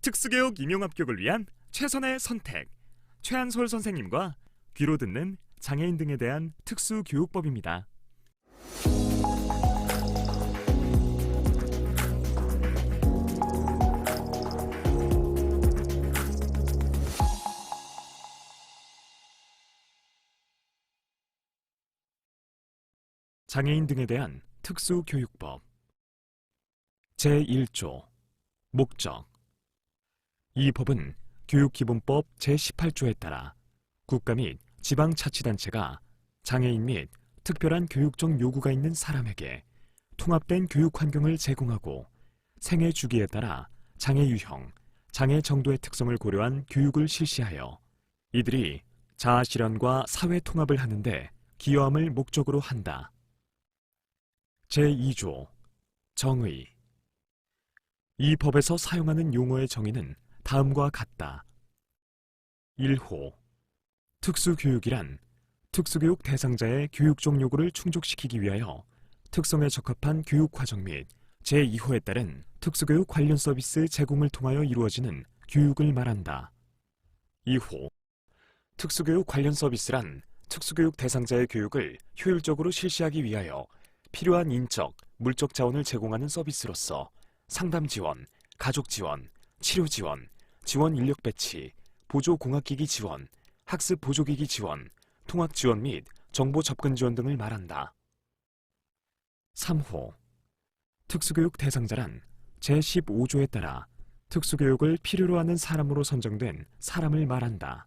특수교육 임용합격을 위한 최선의 선택. 최한솔 선생님과 귀로 듣는 장애인 등에 대한 특수교육법입니다. 장애인 등에 대한 특수교육법 제1조 목적. 이 법은 교육기본법 제18조에 따라 국가 및 지방자치단체가 장애인 및 특별한 교육적 요구가 있는 사람에게 통합된 교육 환경을 제공하고 생애 주기에 따라 장애 유형, 장애 정도의 특성을 고려한 교육을 실시하여 이들이 자아 실현과 사회 통합을 하는데 기여함을 목적으로 한다. 제2조 정의. 이 법에서 사용하는 용어의 정의는 다음과 같다. 1호 특수교육이란 특수교육 대상자의 교육적 요구를 충족시키기 위하여 특성에 적합한 교육과정 및 제2호에 따른 특수교육 관련 서비스 제공을 통하여 이루어지는 교육을 말한다. 2호 특수교육 관련 서비스란 특수교육 대상자의 교육을 효율적으로 실시하기 위하여 필요한 인적, 물적 자원을 제공하는 서비스로서 상담 지원, 가족 지원, 치료 지원, 지원 인력 배치, 보조 공학기기 지원, 학습 보조기기 지원, 통학 지원 및 정보 접근 지원 등을 말한다. 3호 특수교육 대상자란 제15조에 따라 특수교육을 필요로 하는 사람으로 선정된 사람을 말한다.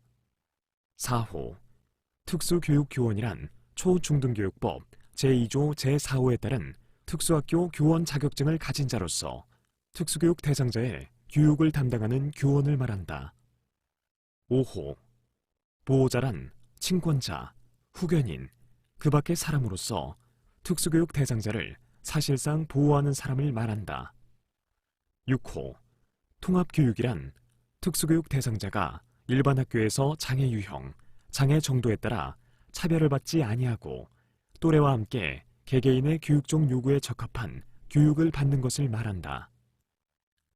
4호 특수교육교원이란 초중등교육법 제2조 제4호에 따른 특수학교 교원 자격증을 가진 자로서 특수교육 대상자의 교육을 담당하는 교원을 말한다. 5호 보호자란 친권자, 후견인, 그 밖의 사람으로서 특수교육 대상자를 사실상 보호하는 사람을 말한다. 6호 통합교육이란 특수교육 대상자가 일반 학교에서 장애 유형, 장애 정도에 따라 차별을 받지 아니하고 또래와 함께 개개인의 교육적 요구에 적합한 교육을 받는 것을 말한다.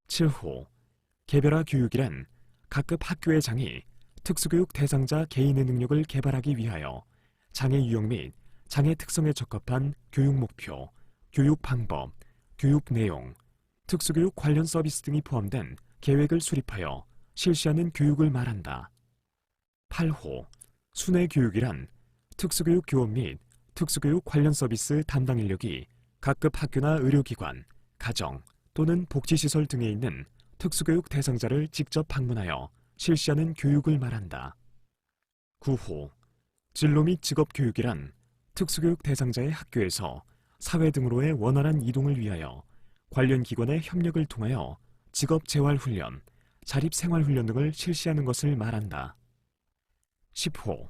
7호 개별화 교육이란 각급 학교의 장이 특수교육 대상자 개인의 능력을 개발하기 위하여 장애 유형 및 장애 특성에 적합한 교육 목표, 교육 방법, 교육 내용, 특수교육 관련 서비스 등이 포함된 계획을 수립하여 실시하는 교육을 말한다. 8호 순회 교육이란 특수교육 교원 및 특수교육 관련 서비스 담당 인력이 각급 학교나 의료기관, 가정 또는 복지시설 등에 있는 특수교육 대상자를 직접 방문하여 실시하는 교육을 말한다. 9호 진로 및 직업교육이란 특수교육 대상자의 학교에서 사회 등으로의 원활한 이동을 위하여 관련 기관의 협력을 통하여 직업재활훈련, 자립생활훈련 등을 실시하는 것을 말한다. 10호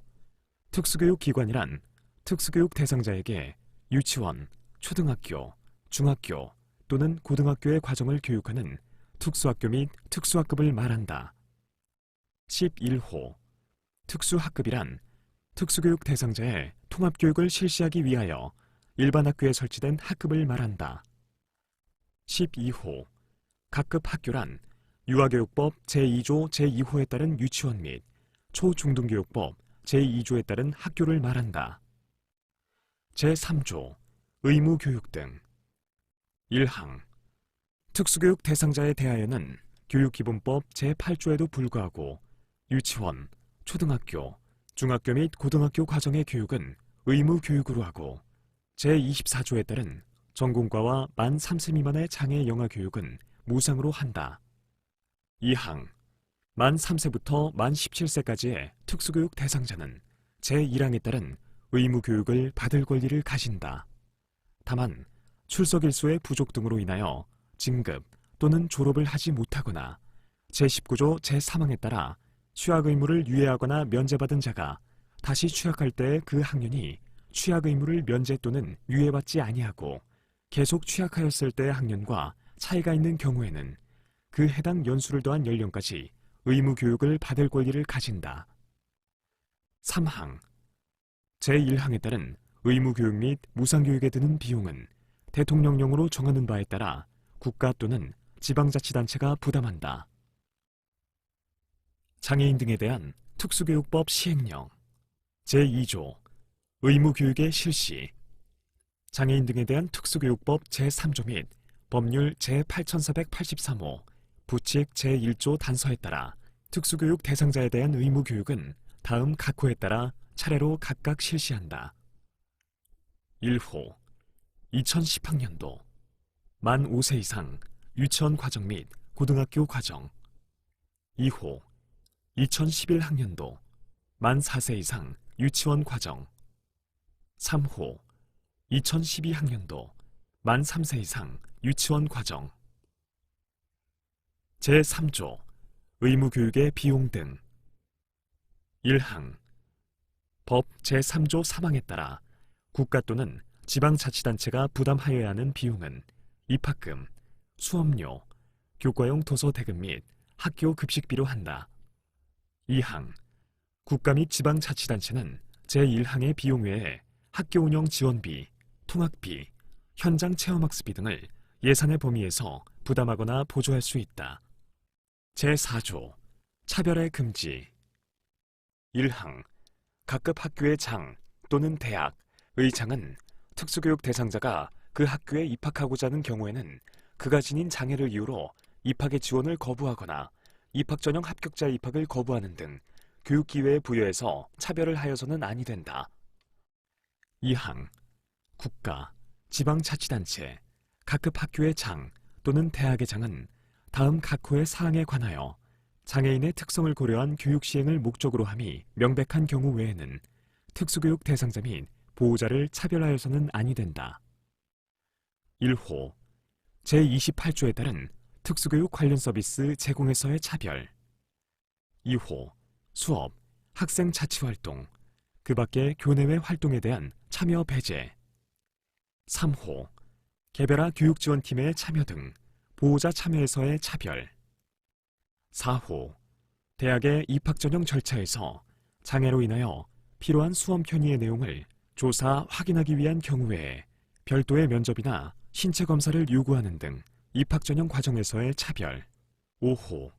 특수교육기관이란 특수교육 대상자에게 유치원, 초등학교, 중학교 또는 고등학교의 과정을 교육하는 특수학교 및 특수학급을 말한다. 11호 특수학급이란 특수교육 대상자의 통합교육을 실시하기 위하여 일반 학교에 설치된 학급을 말한다. 12호 각급 학교란 유아교육법 제2조 제2호에 따른 유치원 및 초중등교육법 제2조에 따른 학교를 말한다. 제3조 의무교육 등 1항 특수교육 대상자에 대하여는 교육기본법 제8조에도 불구하고 유치원, 초등학교, 중학교 및 고등학교 과정의 교육은 의무교육으로 하고 제24조에 따른 전공과와 만 3세 미만의 장애 영아 교육은 무상으로 한다. 2항 만 3세부터 만 17세까지의 특수교육 대상자는 제1항에 따른 의무교육을 받을 권리를 가진다. 다만 출석일수의 부족 등으로 인하여 진급 또는 졸업을 하지 못하거나 제19조 제3항에 따라 취학 의무를 유예하거나 면제받은 자가 다시 취학할 때 그 학년이 취학 의무를 면제 또는 유예받지 아니하고 계속 취학하였을 때의 학년과 차이가 있는 경우에는 그 해당 연수를 더한 연령까지 의무교육을 받을 권리를 가진다. 3항 제1항에 따른 의무교육 및 무상교육에 드는 비용은 대통령령으로 정하는 바에 따라 국가 또는 지방자치단체가 부담한다. 장애인 등에 대한 특수교육법 시행령 제2조 의무교육의 실시 장애인 등에 대한 특수교육법 제3조 및 법률 제8483호 부칙 제1조 단서에 따라 특수교육 대상자에 대한 의무교육은 다음 각 호에 따라 차례로 각각 실시한다. 1호 2010학년도 만 5세 이상 유치원 과정 및 고등학교 과정 2호 2011학년도 만 4세 이상 유치원 과정 3호 2012학년도 만 3세 이상 유치원 과정 제3조 의무교육의 비용 등 1항 법 제3조 3항에 따라 국가 또는 지방자치단체가 부담하여야 하는 비용은 입학금, 수업료, 교과용 도서 대금 및 학교 급식비로 한다. 2항 국가 및 지방자치단체는 제1항의 비용 외에 학교 운영 지원비, 통학비, 현장 체험학습비 등을 예산의 범위에서 부담하거나 보조할 수 있다. 제4조 차별의 금지 1항 각급 학교의 장 또는 대학, 의장은 특수교육 대상자가 그 학교에 입학하고자 하는 경우에는 그가 지닌 장애를 이유로 입학의 지원을 거부하거나 입학 전형 합격자의 입학을 거부하는 등 교육기회에 부여해서 차별을 하여서는 아니 된다. 2항 국가, 지방자치단체, 각급 학교의 장 또는 대학의 장은 다음 각 호의 사항에 관하여 장애인의 특성을 고려한 교육 시행을 목적으로 함이 명백한 경우 외에는 특수교육 대상자 및 보호자를 차별하여서는 아니 된다. 1호 제28조에 따른 특수교육 관련 서비스 제공에서의 차별 2호 수업, 학생 자치활동, 그 밖의 교내외 활동에 대한 참여 배제 3호 개별화 교육지원팀의 참여 등 보호자 참여에서의 차별 4호 대학의 입학 전형 절차에서 장애로 인하여 필요한 수험 편의의 내용을 조사, 확인하기 위한 경우에 별도의 면접이나 신체 검사를 요구하는 등 입학 전형 과정에서의 차별 5호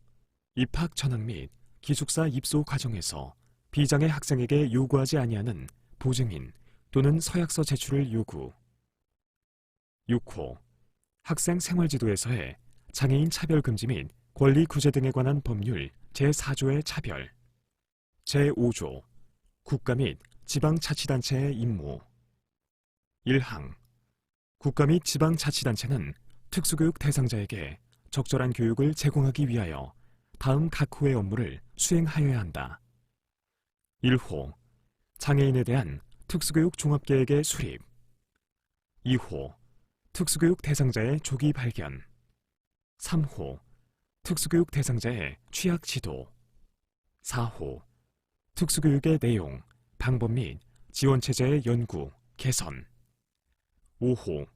입학 전학 및 기숙사 입소 과정에서 비장애 학생에게 요구하지 아니하는 보증인 또는 서약서 제출을 요구 6호 학생 생활지도에서의 장애인 차별 금지 및 권리 구제 등에 관한 법률 제4조의 차별 제5조 국가 및 지방자치단체의 임무 1항 국가 및 지방자치단체는 특수교육 대상자에게 적절한 교육을 제공하기 위하여 다음 각 호의 업무를 수행하여야 한다. 1호 장애인에 대한 특수교육 종합계획의 수립 2호 특수교육 대상자의 조기 발견 3호 특수교육 대상자의 취약 지도 4호 특수교육의 내용, 방법 및 지원체제의 연구, 개선 5호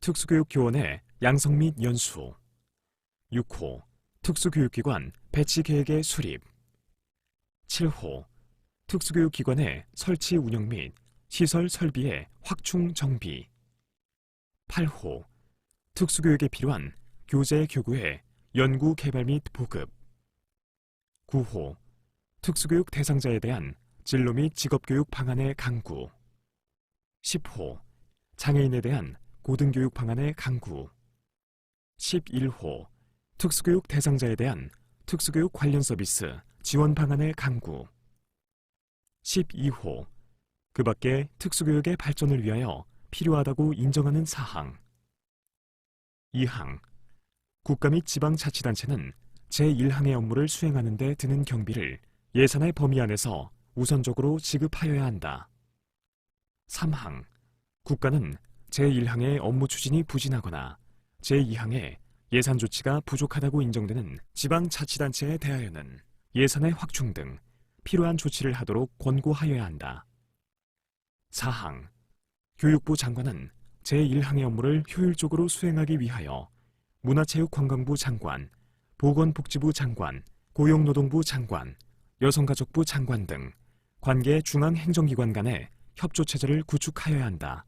특수교육 교원의 양성 및 연수 6호 특수교육기관 배치 계획의 수립 7호 특수교육기관의 설치 운영 및 시설 설비의 확충 정비 8호 특수교육에 필요한 교재 교구의 연구 개발 및 보급 9호 특수교육 대상자에 대한 진로 및 직업교육 방안의 강구 10호 장애인에 대한 고등교육 방안의 강구 11호 특수교육 대상자에 대한 특수교육 관련 서비스 지원 방안의 강구 12호 그 밖에 특수교육의 발전을 위하여 필요하다고 인정하는 사항 2항 국가 및 지방자치단체는 제1항의 업무를 수행하는 데 드는 경비를 예산의 범위 안에서 우선적으로 지급하여야 한다. 3항 국가는 제1항의 업무 추진이 부진하거나 제2항의 예산 조치가 부족하다고 인정되는 지방자치단체에 대하여는 예산의 확충 등 필요한 조치를 하도록 권고하여야 한다. 4항 교육부 장관은 제1항의 업무를 효율적으로 수행하기 위하여 문화체육관광부 장관, 보건복지부 장관, 고용노동부 장관, 여성가족부 장관 등 관계 중앙행정기관 간의 협조체제를 구축하여야 한다.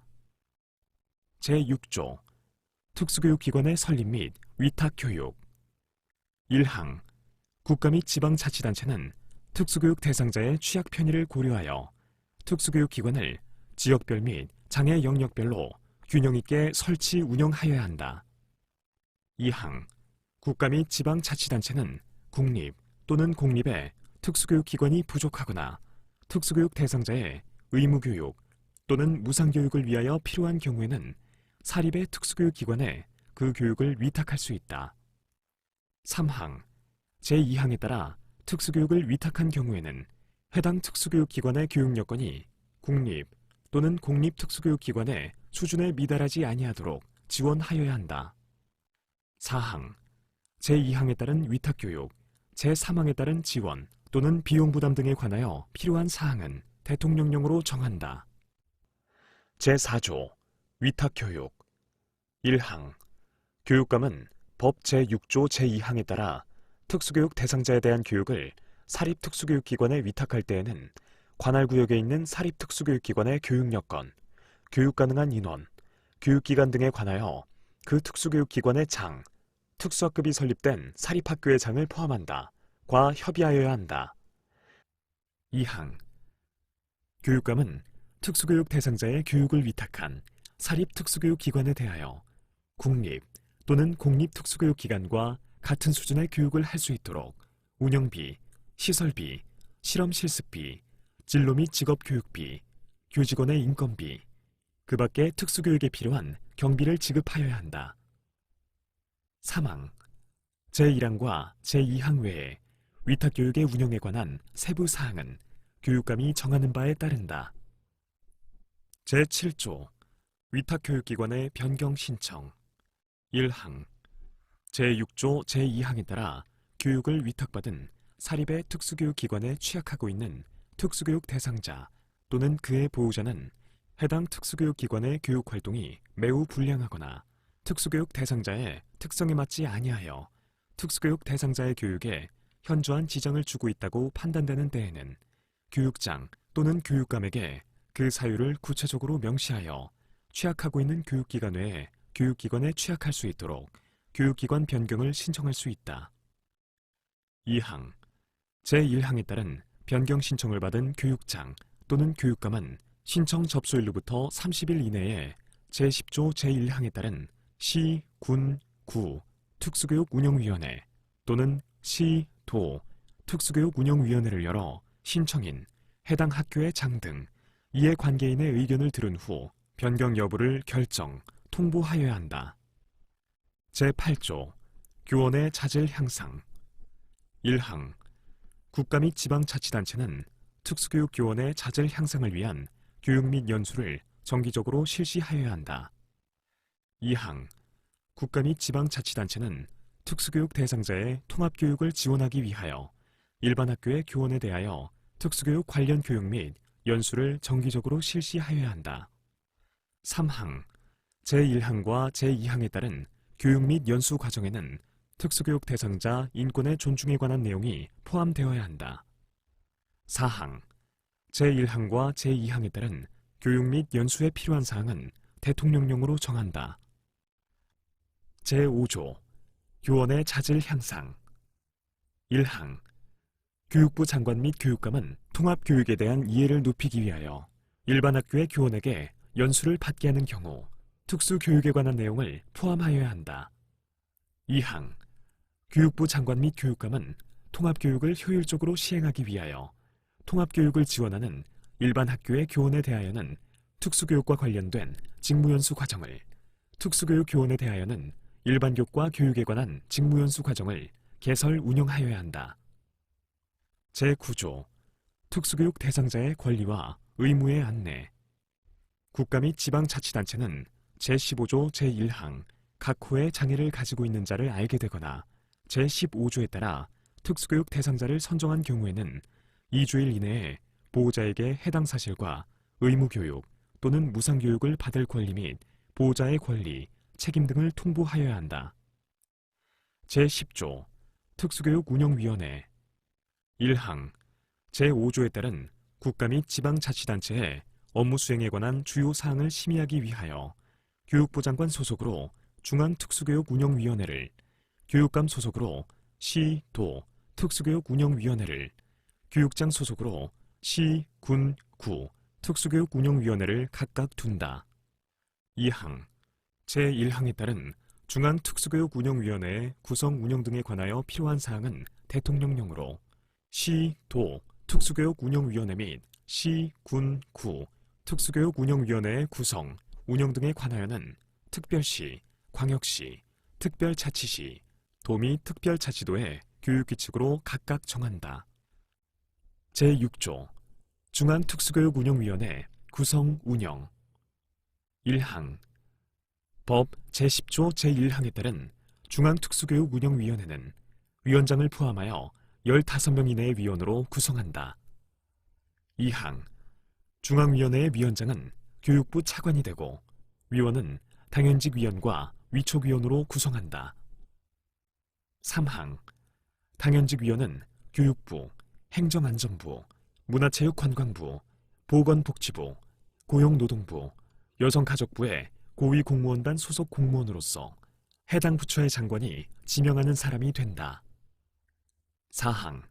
제6조 특수교육기관의 설립 및 위탁교육 1항 국가 및 지방자치단체는 특수교육 대상자의 취약 편의를 고려하여 특수교육 기관을 지역별 및 장애 영역별로 균형 있게 설치 운영하여야 한다. 2항 국가 및 지방자치단체는 국립 또는 공립의 특수교육 기관이 부족하거나 특수교육 대상자의 의무교육 또는 무상교육을 위하여 필요한 경우에는 사립의 특수교육 기관에 그 교육을 위탁할 수 있다. 3항 제2항에 따라 특수교육을 위탁한 경우에는 해당 특수교육 기관의 교육 여건이 국립 또는 공립 특수교육 기관의 수준에 미달하지 아니하도록 지원하여야 한다. 4항 제2항에 따른 위탁교육, 제3항에 따른 지원 또는 비용 부담 등에 관하여 필요한 사항은 대통령령으로 정한다. 제4조 위탁교육 1항 교육감은 법 제6조 제2항에 따라 특수교육 대상자에 대한 교육을 사립특수교육기관에 위탁할 때에는 관할구역에 있는 사립특수교육기관의 교육 여건, 교육 가능한 인원, 교육기간 등에 관하여 그 특수교육기관의 장, 특수학급이 설립된 사립학교의 장을 포함한다. 과 협의하여야 한다. 2항 교육감은 특수교육 대상자의 교육을 위탁한 사립특수교육기관에 대하여 국립 또는 공립특수교육기관과 같은 수준의 교육을 할 수 있도록 운영비, 시설비, 실험실습비, 진로 및 직업교육비, 교직원의 인건비, 그 밖에 특수교육에 필요한 경비를 지급하여야 한다. 3항 제1항과 제2항 외에 위탁교육의 운영에 관한 세부 사항은 교육감이 정하는 바에 따른다. 제7조 위탁교육기관의 변경 신청 1항 제6조 제2항에 따라 교육을 위탁받은 사립의 특수교육기관에 취약하고 있는 특수교육 대상자 또는 그의 보호자는 해당 특수교육기관의 교육활동이 매우 불량하거나 특수교육 대상자의 특성에 맞지 아니하여 특수교육 대상자의 교육에 현저한 지장을 주고 있다고 판단되는 때에는 교육장 또는 교육감에게 그 사유를 구체적으로 명시하여 취약하고 있는 교육기관 외에 교육기관에 취약할 수 있도록 교육기관 변경을 신청할 수 있다. 2항 제1항에 따른 변경 신청을 받은 교육장 또는 교육감은 신청 접수일로부터 30일 이내에 제10조 제1항에 따른 시, 군, 구 특수교육운영위원회 또는 시, 도 특수교육운영위원회를 열어 신청인, 해당 학교의 장 등 이해 관계인의 의견을 들은 후 변경 여부를 결정, 통보하여야 한다. 제8조 교원의 자질 향상 1항 국가 및 지방자치단체는 특수교육 교원의 자질 향상을 위한 교육 및 연수를 정기적으로 실시하여야 한다. 2항 국가 및 지방자치단체는 특수교육 대상자의 통합교육을 지원하기 위하여 일반 학교의 교원에 대하여 특수교육 관련 교육 및 연수를 정기적으로 실시하여야 한다. 3항 제1항과 제2항에 따른 교육 및 연수 과정에는 특수교육 대상자 인권의 존중에 관한 내용이 포함되어야 한다. 4항 제1항과 제2항에 따른 교육 및 연수에 필요한 사항은 대통령령으로 정한다. 제5조 교원의 자질 향상 1항 교육부 장관 및 교육감은 통합교육에 대한 이해를 높이기 위하여 일반 학교의 교원에게 연수를 받게 하는 경우 특수교육에 관한 내용을 포함하여야 한다. 2항 교육부 장관 및 교육감은 통합교육을 효율적으로 시행하기 위하여 통합교육을 지원하는 일반 학교의 교원에 대하여는 특수교육과 관련된 직무연수 과정을, 특수교육 교원에 대하여는 일반교육과 교육에 관한 직무연수 과정을 개설 운영하여야 한다. 제9조 특수교육 대상자의 권리와 의무의 안내 국가 및 지방자치단체는 제15조 제1항 각 호의 장애를 가지고 있는 자를 알게 되거나 제15조에 따라 특수교육 대상자를 선정한 경우에는 2주일 이내에 보호자에게 해당 사실과 의무교육 또는 무상교육을 받을 권리 및 보호자의 권리, 책임 등을 통보하여야 한다. 제10조 특수교육운영위원회 1항 제5조에 따른 국가 및 지방자치단체의 업무 수행에 관한 주요 사항을 심의하기 위하여 교육부 장관 소속으로 중앙특수교육운영위원회를, 교육감 소속으로 시, 도 특수교육운영위원회를, 교육장 소속으로 시, 군, 구 특수교육운영위원회를 각각 둔다. 2항 제1항에 따른 중앙특수교육운영위원회의 구성 운영 등에 관하여 필요한 사항은 대통령령으로 시, 도 특수교육운영위원회 및 시, 군, 구 특수교육운영위원회의 구성, 운영 등에 관하여는 특별시, 광역시, 특별자치시, 도 및 특별자치도의 교육규칙으로 각각 정한다. 제6조 중앙특수교육운영위원회 구성 운영 1항 법 제10조 제1항에 따른 중앙특수교육운영위원회는 위원장을 포함하여 15명 이내의 위원으로 구성한다. 2항 중앙위원회의 위원장은 교육부 차관이 되고 위원은 당연직 위원과 위촉위원으로 구성한다. 3항 당연직 위원은 교육부, 행정안전부, 문화체육관광부, 보건복지부, 고용노동부, 여성가족부의 고위공무원단 소속 공무원으로서 해당 부처의 장관이 지명하는 사람이 된다. 4항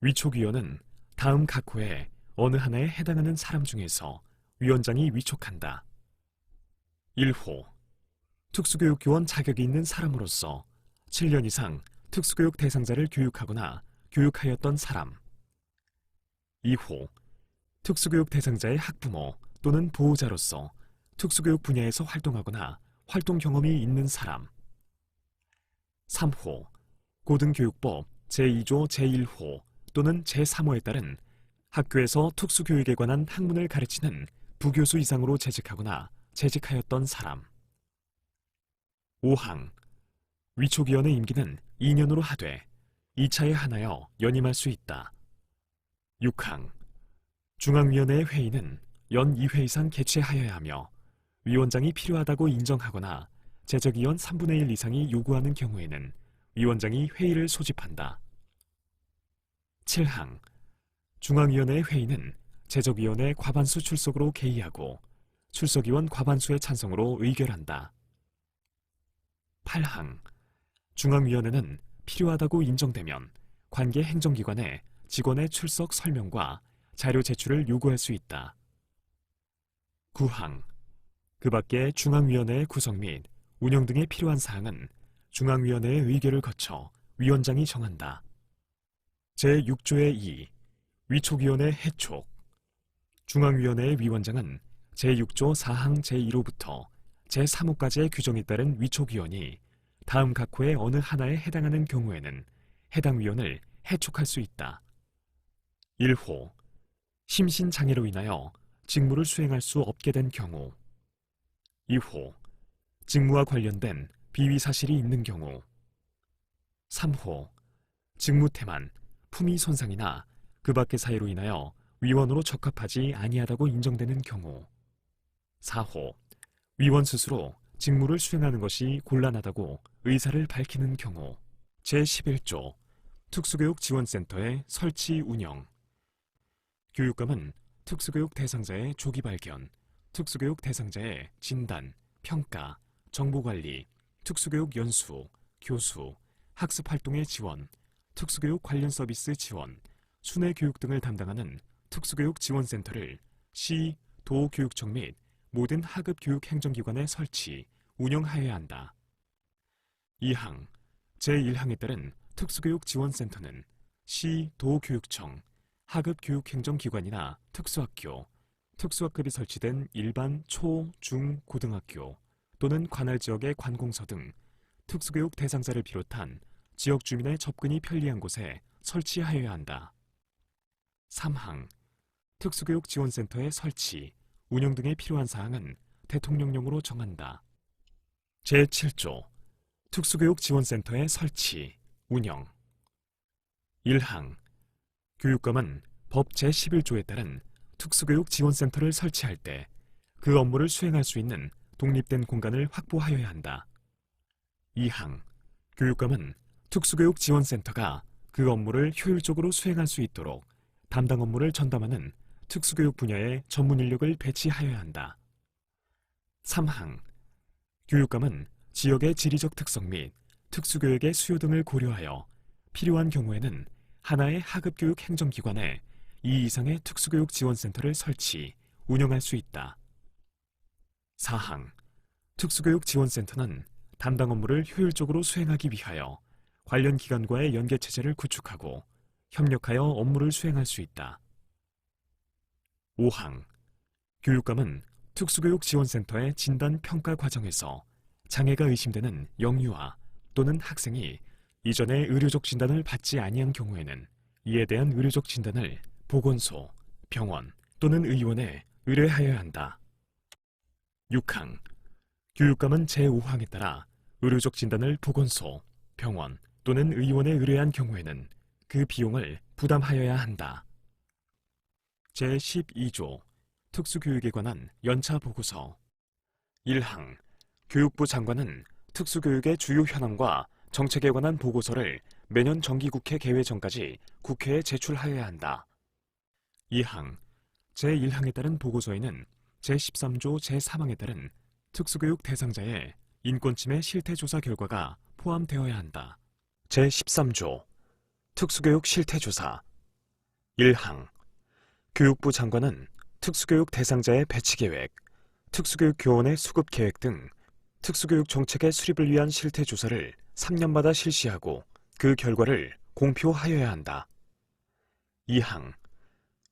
위촉위원은 다음 각 호에 어느 하나에 해당하는 사람 중에서 위원장이 위촉한다. 1호 특수교육교원 자격이 있는 사람으로서 7년 이상 특수교육 대상자를 교육하거나 교육하였던 사람. 2호 특수교육 대상자의 학부모 또는 보호자로서 특수교육 분야에서 활동하거나 활동 경험이 있는 사람. 3호 고등교육법 제2조 제1호 또는 제3호에 따른 학교에서 특수교육에 관한 학문을 가르치는 부교수 이상으로 재직하거나 재직하였던 사람. 5항 위촉위원의 임기는 2년으로 하되 2차에 한하여 연임할 수 있다. 6항 중앙위원회의 회의는 연 2회 이상 개최하여야 하며 위원장이 필요하다고 인정하거나 재적위원 3분의 1 이상이 요구하는 경우에는 위원장이 회의를 소집한다. 7항 중앙위원회의 회의는 재적위원회 과반수 출석으로 개의하고 출석위원 과반수의 찬성으로 의결한다. 8항 중앙위원회는 필요하다고 인정되면 관계 행정기관에 직원의 출석 설명과 자료 제출을 요구할 수 있다. 9항 그 밖에 중앙위원회의 구성 및 운영 등에 필요한 사항은 중앙위원회의 의결을 거쳐 위원장이 정한다. 제6조의 2 위촉위원회 해촉 중앙위원회의 위원장은 제6조 4항 제1호부터 제3호까지의 규정에 따른 위촉위원이 다음 각 호의 어느 하나에 해당하는 경우에는 해당 위원을 해촉할 수 있다. 1호 심신장애로 인하여 직무를 수행할 수 없게 된 경우. 2호 직무와 관련된 비위 사실이 있는 경우. 3호 직무 태만, 품위 손상이나 그 밖의 사유로 인하여 위원으로 적합하지 아니하다고 인정되는 경우. 4호 위원 스스로 직무를 수행하는 것이 곤란하다고 의사를 밝히는 경우. 제11조 특수교육지원센터의 설치 운영. 교육감은 특수교육 대상자의 조기 발견, 특수교육 대상자의 진단, 평가, 정보관리, 특수교육 연수, 교수, 학습활동의 지원, 특수교육 관련 서비스 지원, 순회교육 등을 담당하는 특수교육지원센터를 시, 도 교육청 및 모든 하급 교육 행정기관에 설치, 운영하여야 한다. 2항 제1항에 따른 특수교육지원센터는 시, 도 교육청, 하급 교육행정기관이나 특수학교, 특수학급이 설치된 일반 초, 중, 고등학교 또는 관할 지역의 관공서 등 특수교육 대상자를 비롯한 지역 주민의 접근이 편리한 곳에 설치하여야 한다. 3항 특수교육지원센터의 설치, 운영 등에 필요한 사항은 대통령령으로 정한다. 제7조 특수교육지원센터의 설치, 운영. 1항 교육감은 법 제11조에 따른 특수교육지원센터를 설치할 때 그 업무를 수행할 수 있는 독립된 공간을 확보하여야 한다. 2항 교육감은 특수교육지원센터가 그 업무를 효율적으로 수행할 수 있도록 담당 업무를 전담하는 특수교육 분야의 전문 인력을 배치하여야 한다. 3항 교육감은 지역의 지리적 특성 및 특수교육의 수요 등을 고려하여 필요한 경우에는 하나의 하급교육 행정기관에 2 이상의 특수교육 지원센터를 설치, 운영할 수 있다. 사항, 특수교육 지원센터는 담당 업무를 효율적으로 수행하기 위하여 관련 기관과의 연계체제를 구축하고 협력하여 업무를 수행할 수 있다. 5항, 교육감은 특수교육 지원센터의 진단 평가 과정에서 장애가 의심되는 영유아 또는 학생이 이전에 의료적 진단을 받지 아니한 경우에는 이에 대한 의료적 진단을 보건소, 병원 또는 의원에 의뢰하여야 한다. 6항, 교육감은 제5항에 따라 의료적 진단을 보건소, 병원 또는 의원에 의뢰한 경우에는 그 비용을 부담하여야 한다. 제12조 특수교육에 관한 연차 보고서 1항, 교육부 장관은 특수교육의 주요 현황과 정책에 관한 보고서를 매년 정기국회 개회 전까지 국회에 제출하여야 한다. 2항, 제1항에 따른 보고서에는 제13조 제3항에 따른 특수교육 대상자의 인권침해 실태조사 결과가 포함되어야 한다. 제13조 특수교육 실태조사 1항, 교육부 장관은 특수교육 대상자의 배치 계획, 특수교육 교원의 수급 계획 등 특수교육 정책의 수립을 위한 실태조사를 3년마다 실시하고 그 결과를 공표하여야 한다. 2항,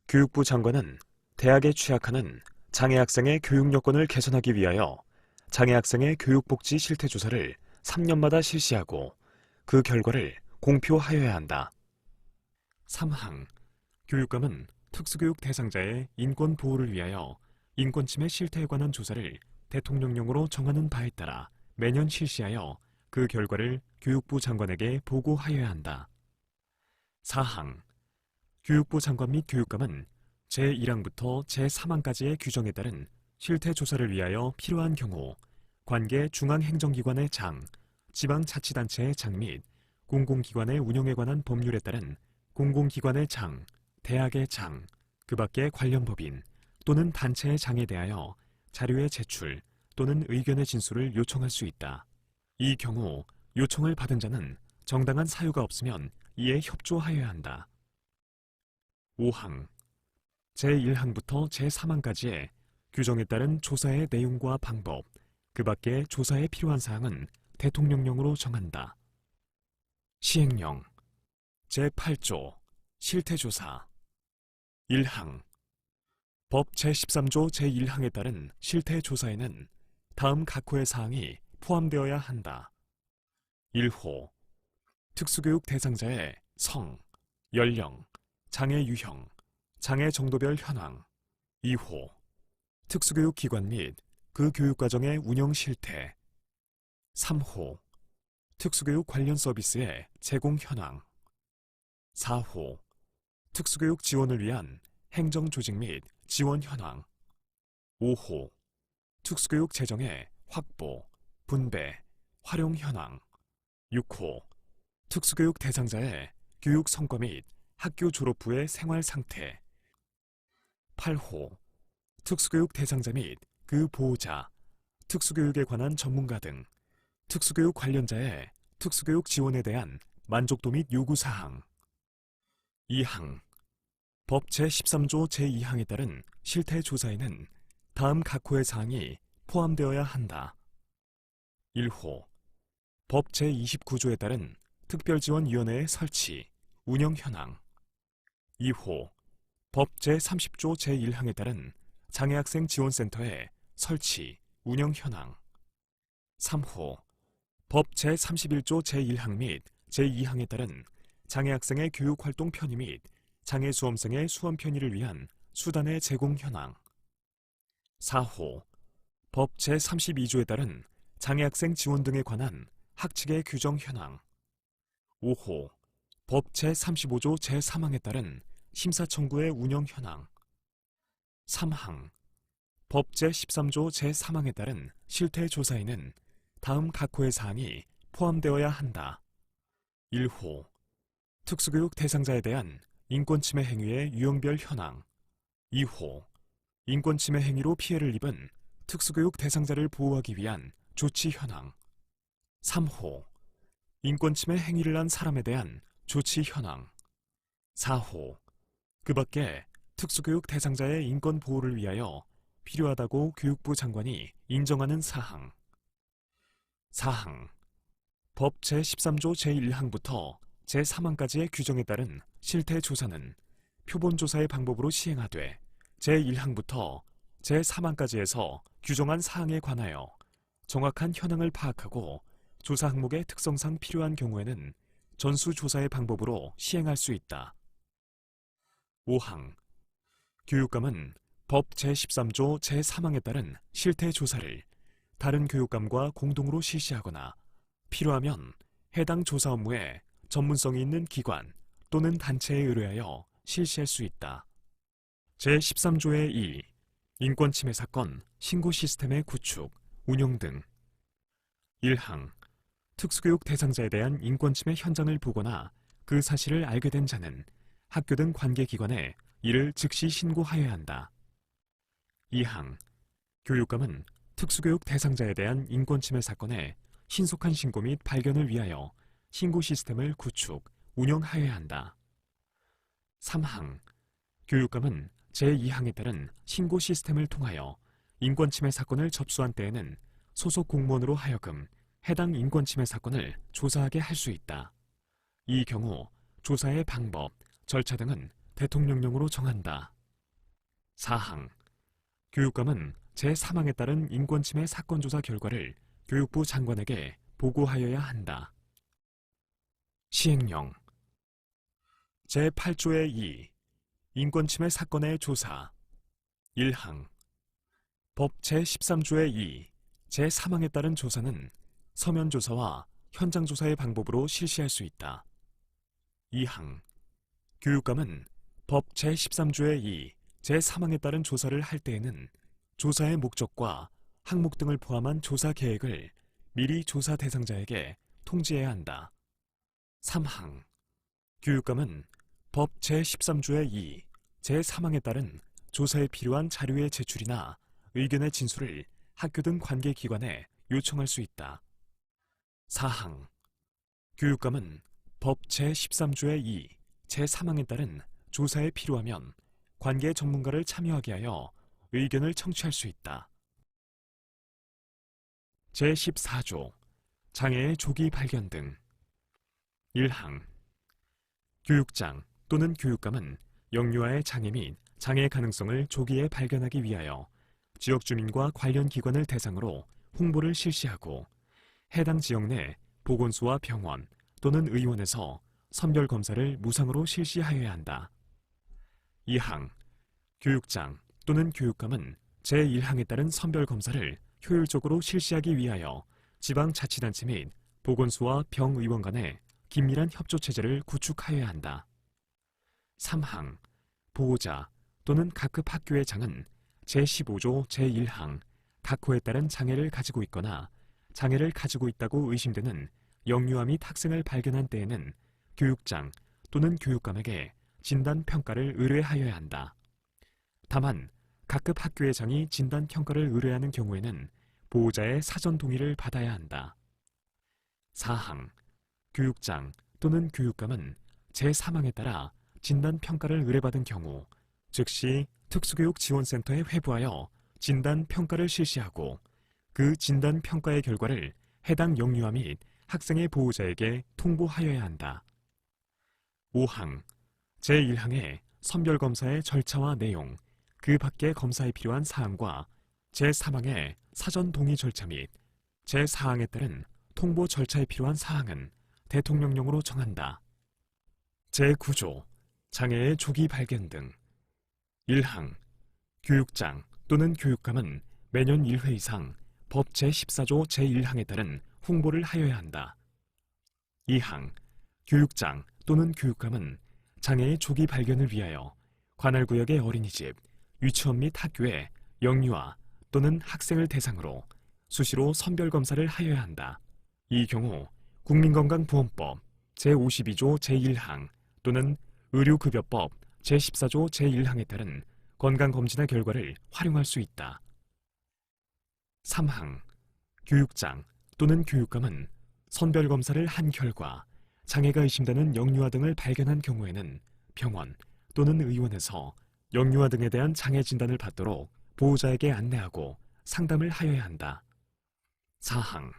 교육부 장관은 대학에 취학하는 장애 학생의 교육 여건을 개선하기 위하여 장애 학생의 교육복지 실태조사를 3년마다 실시하고 그 결과를 공표하여야 한다. 3항, 교육감은 특수교육 대상자의 인권 보호를 위하여 인권침해 실태에 관한 조사를 대통령령으로 정하는 바에 따라 매년 실시하여 그 결과를 교육부 장관에게 보고하여야 한다. 4항, 교육부 장관 및 교육감은 제1항부터 제3항까지의 규정에 따른 실태조사를 위하여 필요한 경우 관계 중앙행정기관의 장, 지방자치단체의 장 및 공공기관의 운영에 관한 법률에 따른 공공기관의 장, 대학의 장, 그 밖의 관련 법인 또는 단체의 장에 대하여 자료의 제출 또는 의견의 진술을 요청할 수 있다. 이 경우 요청을 받은 자는 정당한 사유가 없으면 이에 협조하여야 한다. 5항, 제1항부터 제3항까지의 규정에 따른 조사의 내용과 방법, 그 밖의 조사에 필요한 사항은 대통령령으로 정한다. 시행령 제8조 실태조사 1항, 법 제13조 제1항에 따른 실태조사에는 다음 각호의 사항이 포함되어야 한다. 1호, 특수교육 대상자의 성, 연령, 장애 유형, 장애 정도별 현황. 2호, 특수교육 기관 및 그 교육과정의 운영 실태. 3호, 특수교육 관련 서비스의 제공 현황. 4호, 특수교육 지원을 위한 행정조직 및 지원 현황. 5호, 특수교육 재정의 확보, 분배, 활용 현황. 6호, 특수교육 대상자의 교육 성과 및 학교 졸업 후의 생활 상태. 8호, 특수교육 대상자 및 그 보호자, 특수교육에 관한 전문가 등 특수교육 관련자의 특수교육 지원에 대한 만족도 및 요구사항. 2항, 법 제13조 제2항에 따른 실태조사에는 다음 각호의 사항이 포함되어야 한다. 1호, 법 제29조에 따른 특별지원위원회의 설치, 운영 현황. 2호, 법 제30조 제1항에 따른 장애학생 지원센터의 설치, 운영 현황. 3호, 법 제31조 제1항 및 제2항에 따른 장애학생의 교육활동 편의 및 장애수험생의 수험 편의를 위한 수단의 제공 현황. 4호, 법 제32조에 따른 장애학생 지원 등에 관한 학칙의 규정 현황. 5호, 법 제35조 제3항에 따른 심사청구의 운영 현황. 3항, 법 제13조 제3항에 따른 실태조사에는 다음 각호의 사항이 포함되어야 한다. 1호, 특수교육 대상자에 대한 인권침해 행위의 유형별 현황. 2호, 인권침해 행위로 피해를 입은 특수교육 대상자를 보호하기 위한 조치 현황. 3호, 인권침해 행위를 한 사람에 대한 조치 현황. 4호. 그 밖에 특수교육 대상자의 인권 보호를 위하여 필요하다고 교육부 장관이 인정하는 사항. 사항. 법 제13조 제1항부터 제3항까지의 규정에 따른 실태조사는 표본조사의 방법으로 시행하되 제1항부터 제3항까지에서 규정한 사항에 관하여 정확한 현황을 파악하고 조사 항목의 특성상 필요한 경우에는 전수조사의 방법으로 시행할 수 있다. 5항. 교육감은 법 제13조 제3항에 따른 실태조사를 다른 교육감과 공동으로 실시하거나 필요하면 해당 조사 업무에 전문성이 있는 기관 또는 단체에 의뢰하여 실시할 수 있다. 제13조의 2. 인권침해 사건 신고 시스템의 구축, 운영 등. 1항. 특수교육 대상자에 대한 인권침해 현장을 보거나 그 사실을 알게 된 자는 학교 등 관계기관에 이를 즉시 신고하여야 한다. 2항. 교육감은 특수교육 대상자에 대한 인권침해 사건의 신속한 신고 및 발견을 위하여 신고 시스템을 구축, 운영하여야 한다. 3항. 교육감은 제2항에 따른 신고 시스템을 통하여 인권침해 사건을 접수한 때에는 소속 공무원으로 하여금 해당 인권침해 사건을 조사하게 할 수 있다. 이 경우 조사의 방법, 절차 등은 대통령령으로 정한다. 4항. 교육감은 제3항에 따른 인권침해 사건 조사 결과를 교육부 장관에게 보고하여야 한다. 시행령. 제8조의 2. 인권침해 사건의 조사. 1항. 법 제13조의 2. 제3항에 따른 조사는 서면조사와 현장조사의 방법으로 실시할 수 있다. 2항. 교육감은 법 제13조의 2. 제3항에 따른 조사를 할 때에는 조사의 목적과 항목 등을 포함한 조사 계획을 미리 조사 대상자에게 통지해야 한다. 3항. 교육감은 법 제13조의 2. 제3항에 따른 조사에 필요한 자료의 제출이나 의견의 진술을 학교 등 관계기관에 요청할 수 있다. 4항. 교육감은 법 제13조의 2. 제3항에 따른 조사에 필요하면 관계 전문가를 참여하게 하여 의견을 청취할 수 있다. 제14조. 장애의 조기 발견 등. 1항. 교육장 또는 교육감은 영유아의 장애 및 장애 가능성을 조기에 발견하기 위하여 지역 주민과 관련 기관을 대상으로 홍보를 실시하고 해당 지역 내 보건소와 병원 또는 의원에서 선별 검사를 무상으로 실시하여야 한다. 2항. 교육장 또는 교육감은 제1항에 따른 선별 검사를 효율적으로 실시하기 위하여 지방자치단체 및 보건소와 병의원 간의 긴밀한 협조체제를 구축하여야 한다. 3항. 보호자 또는 각급 학교의 장은 제15조 제1항 각호에 따른 장애를 가지고 있거나 장애를 가지고 있다고 의심되는 영유아 및 학생을 발견한 때에는 교육장 또는 교육감에게 진단평가를 의뢰하여야 한다. 다만 각급 학교의 장이 진단평가를 의뢰하는 경우에는 보호자의 사전 동의를 받아야 한다. 4항. 교육장 또는 교육감은 제3항에 따라 진단평가를 의뢰받은 경우 즉시 특수교육지원센터에 회부하여 진단평가를 실시하고 그 진단평가의 결과를 해당 영유아 및 학생의 보호자에게 통보하여야 한다. 5항. 제1항의 선별검사의 절차와 내용, 그 밖의 검사에 필요한 사항과 제3항의 사전 동의 절차 및 제4항에 따른 통보 절차에 필요한 사항은 대통령령으로 정한다. 제9조. 장애의 조기 발견 등. 1항. 교육장 또는 교육감은 매년 1회 이상 법 제14조 제1항에 따른 홍보를 하여야 한다. 2항. 교육장 또는 교육감은 장애의 조기 발견을 위하여 관할 구역의 어린이집, 유치원 및 학교에 영유아 또는 학생을 대상으로 수시로 선별검사를 하여야 한다. 이 경우 국민건강보험법 제52조 제1항 또는 의료급여법 제14조 제1항에 따른 건강검진의 결과를 활용할 수 있다. 3항. 교육장 또는 교육감은 선별검사를 한 결과 장애가 의심되는 영유아 등을 발견한 경우에는 병원 또는 의원에서 영유아 등에 대한 장애 진단을 받도록 보호자에게 안내하고 상담을 하여야 한다. 사항,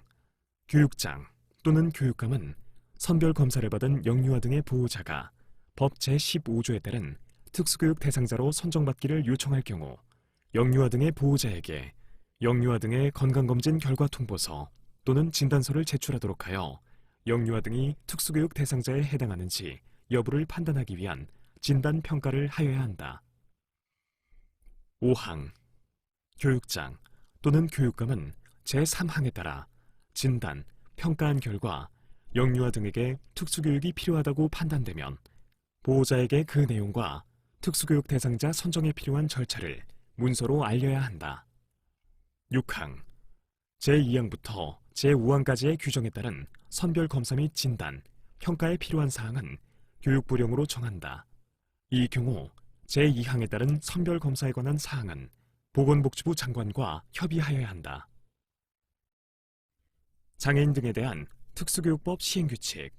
교육장 또는 교육감은 선별 검사를 받은 영유아 등의 보호자가 법 제15조에 따른 특수교육 대상자로 선정받기를 요청할 경우 영유아 등의 보호자에게 영유아 등의 건강검진 결과 통보서 또는 진단서를 제출하도록 하여 영유아 등이 특수교육 대상자에 해당하는지 여부를 판단하기 위한 진단평가를 하여야 한다. 5항, 교육장 또는 교육감은 제3항에 따라 진단, 평가한 결과 영유아 등에게 특수교육이 필요하다고 판단되면 보호자에게 그 내용과 특수교육 대상자 선정에 필요한 절차를 문서로 알려야 한다. 6항, 제2항부터 제5항까지의 규정에 따른 선별검사 및 진단, 평가에 필요한 사항은 교육부령으로 정한다. 이 경우 제2항에 따른 선별검사에 관한 사항은 보건복지부 장관과 협의하여야 한다. 장애인 등에 대한 특수교육법 시행규칙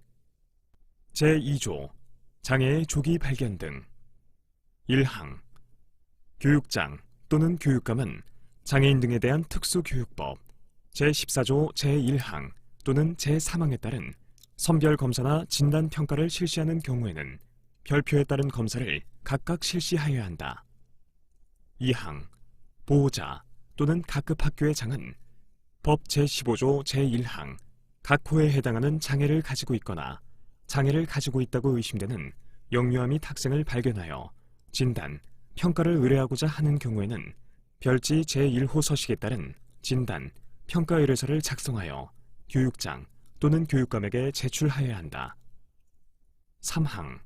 제2조 장애의 조기 발견 등 1항 교육장 또는 교육감은 장애인 등에 대한 특수교육법 제14조 제1항 또는 제3항에 따른 선별검사나 진단평가를 실시하는 경우에는 별표에 따른 검사를 각각 실시하여야 한다. 2항 보호자 또는 각급 학교의 장은 법 제15조 제1항 각 호에 해당하는 장애를 가지고 있거나 장애를 가지고 있다고 의심되는 영유아 및 학생을 발견하여 진단, 평가를 의뢰하고자 하는 경우에는 별지 제1호 서식에 따른 진단, 평가 의뢰서를 작성하여 교육장 또는 교육감에게 제출하여야 한다. 3항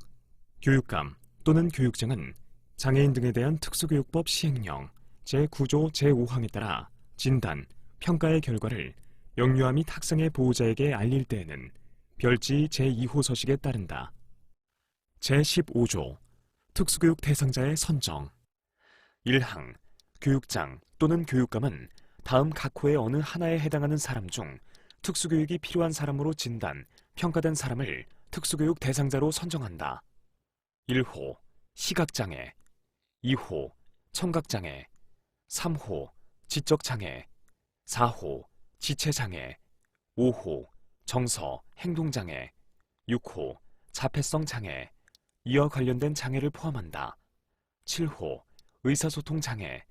교육감 또는 교육장은 장애인 등에 대한 특수교육법 시행령 제9조 제5항에 따라 진단, 평가의 결과를 영유아 및 학생의 보호자에게 알릴 때에는 별지 제2호 서식에 따른다. 제15조 특수교육 대상자의 선정 1항 교육장 또는 교육감은 다음 각 호의 어느 하나에 해당하는 사람 중 특수교육이 필요한 사람으로 진단, 평가된 사람을 특수교육 대상자로 선정한다. 1호 시각장애 2호 청각장애 3호 지적장애 4호 지체장애 5호 정서, 행동장애 6호 자폐성 장애 이와 관련된 장애를 포함한다. 7호 의사소통 장애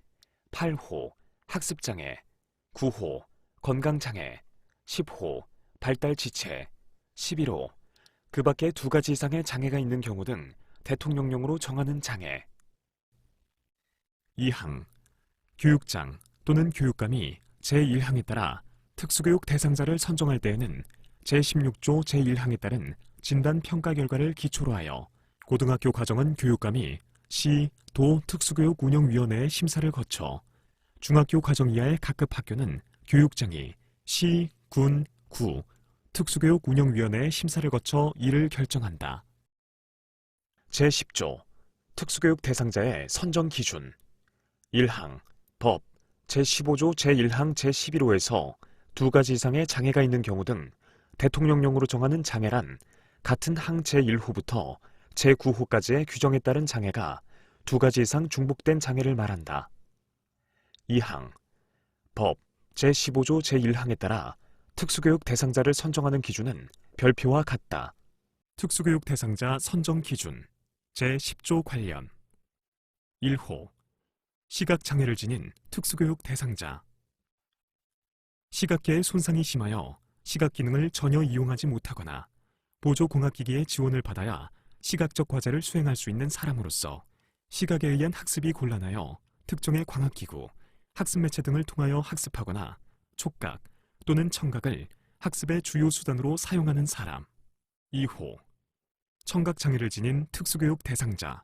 8호 학습장애 9호 건강장애 10호 발달지체 11호 그 밖에 2가지 이상의 장애가 있는 경우 등 대통령령으로 정하는 장애 2항 교육장 또는 교육감이 제1항에 따라 특수교육 대상자를 선정할 때에는 제16조 제1항에 따른 진단평가 결과를 기초로 하여 고등학교 과정은 교육감이 시, 도 특수교육운영위원회의 심사를 거쳐 중학교 과정 이하의 각급 학교는 교육장이 시, 군, 구 특수교육운영위원회의 심사를 거쳐 이를 결정한다. 제10조 특수교육 대상자의 선정 기준 1항 법 제15조 제1항 제11호에서 2가지 이상의 장애가 있는 경우 등 대통령령으로 정하는 장애란 같은 항 제1호부터 제9호까지의 규정에 따른 장애가 2가지 이상 중복된 장애를 말한다. 2항 법 제15조 제1항에 따라 특수교육 대상자를 선정하는 기준은 별표와 같다. 특수교육 대상자 선정 기준 제10조 관련 1호 시각장애를 지닌 특수교육 대상자 시각계의 손상이 심하여 시각기능을 전혀 이용하지 못하거나 보조공학기기의 지원을 받아야 시각적 과제를 수행할 수 있는 사람으로서 시각에 의한 학습이 곤란하여 특정의 광학기구, 학습매체 등을 통하여 학습하거나 촉각 또는 청각을 학습의 주요 수단으로 사용하는 사람 2호 청각장애를 지닌 특수교육 대상자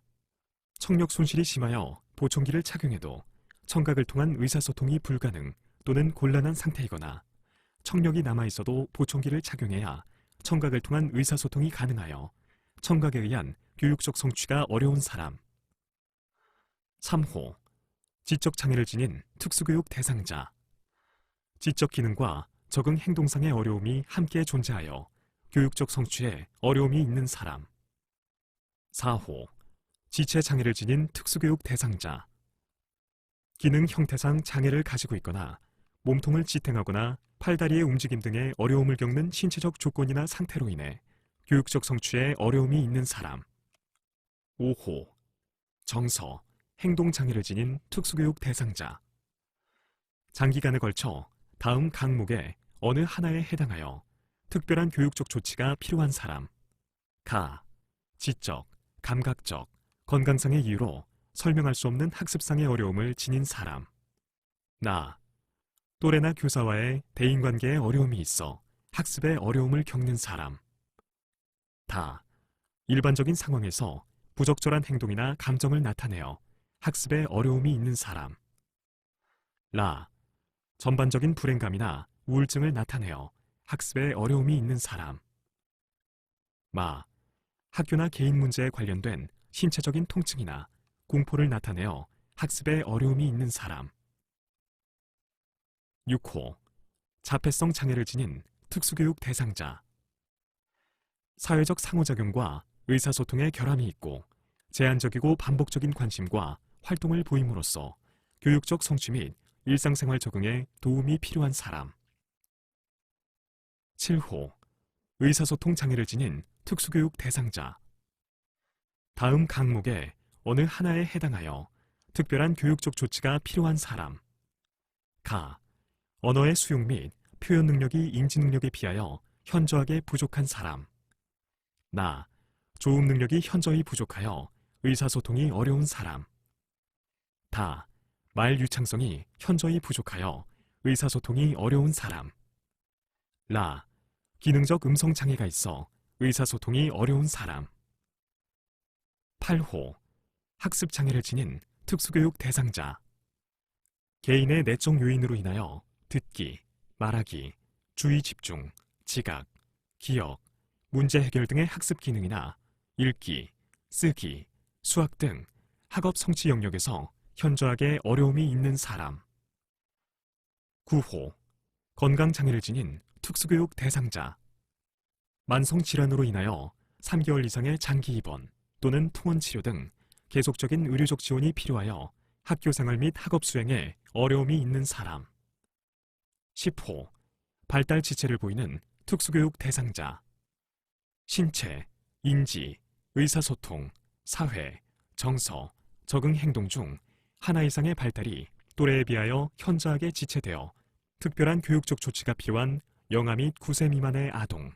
청력 손실이 심하여 보청기를 착용해도 청각을 통한 의사소통이 불가능 또는 곤란한 상태이거나 청력이 남아있어도 보청기를 착용해야 청각을 통한 의사소통이 가능하여 청각에 의한 교육적 성취가 어려운 사람 3호 지적장애를 지닌 특수교육 대상자 지적 기능과 적응 행동상의 어려움이 함께 존재하여 교육적 성취에 어려움이 있는 사람 4호 지체 장애를 지닌 특수교육 대상자. 기능 형태상 장애를 가지고 있거나 몸통을 지탱하거나 팔다리의 움직임 등의 어려움을 겪는 신체적 조건이나 상태로 인해 교육적 성취에 어려움이 있는 사람. 5호. 정서, 행동장애를 지닌 특수교육 대상자. 장기간에 걸쳐 다음 강목의 어느 하나에 해당하여 특별한 교육적 조치가 필요한 사람. 가, 지적, 감각적, 건강상의 이유로 설명할 수 없는 학습상의 어려움을 지닌 사람. 나, 또래나 교사와의 대인관계에 어려움이 있어 학습에 어려움을 겪는 사람. 다, 일반적인 상황에서 부적절한 행동이나 감정을 나타내어 학습에 어려움이 있는 사람. 라, 전반적인 불행감이나 우울증을 나타내어 학습에 어려움이 있는 사람. 마, 학교나 개인 문제에 관련된 신체적인 통증이나 공포를 나타내어 학습에 어려움이 있는 사람. 6호. 자폐성 장애를 지닌 특수교육 대상자. 사회적 상호작용과 의사소통에 결함이 있고 제한적이고 반복적인 관심과 활동을 보임으로써 교육적 성취 및 일상생활 적응에 도움이 필요한 사람. 7호. 의사소통 장애를 지닌 특수교육 대상자. 다음 강목의 어느 하나에 해당하여 특별한 교육적 조치가 필요한 사람. 가, 언어의 수용 및 표현 능력이 인지 능력에 비하여 현저하게 부족한 사람. 나, 조음 능력이 현저히 부족하여 의사소통이 어려운 사람. 다, 말 유창성이 현저히 부족하여 의사소통이 어려운 사람. 라, 기능적 음성 장애가 있어 의사소통이 어려운 사람. 8호. 학습 장애를 지닌 특수교육 대상자. 개인의 내적 요인으로 인하여 듣기, 말하기, 주의 집중, 지각, 기억, 문제 해결 등의 학습 기능이나 읽기, 쓰기, 수학 등 학업 성취 영역에서 현저하게 어려움이 있는 사람. 9호. 건강장애를 지닌 특수교육 대상자. 만성질환으로 인하여 3개월 이상의 장기 입원 또는 통원치료 등 계속적인 의료적 지원이 필요하여 학교생활 및 학업 수행에 어려움이 있는 사람. 10호. 발달 지체를 보이는 특수교육 대상자. 신체, 인지, 의사소통, 사회, 정서, 적응 행동 중 하나 이상의 발달이 또래에 비하여 현저하게 지체되어 특별한 교육적 조치가 필요한 영아 및 9세 미만의 아동.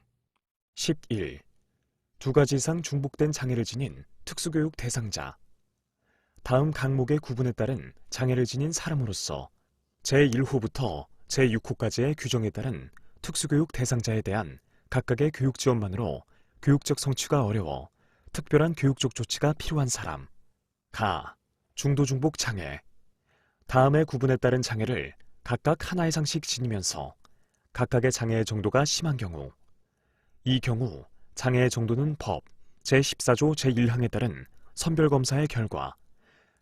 11. 2가지 이상 중복된 장애를 지닌 특수교육 대상자. 다음 강목의 구분에 따른 장애를 지닌 사람으로서 제1호부터 제6호까지의 규정에 따른 특수교육 대상자에 대한 각각의 교육 지원만으로 교육적 성취가 어려워 특별한 교육적 조치가 필요한 사람. 가, 중도중복 장애. 다음의 구분에 따른 장애를 각각 하나 이상씩 지니면서 각각의 장애의 정도가 심한 경우, 이 경우 장애의 정도는 법 제14조 제1항에 따른 선별검사의 결과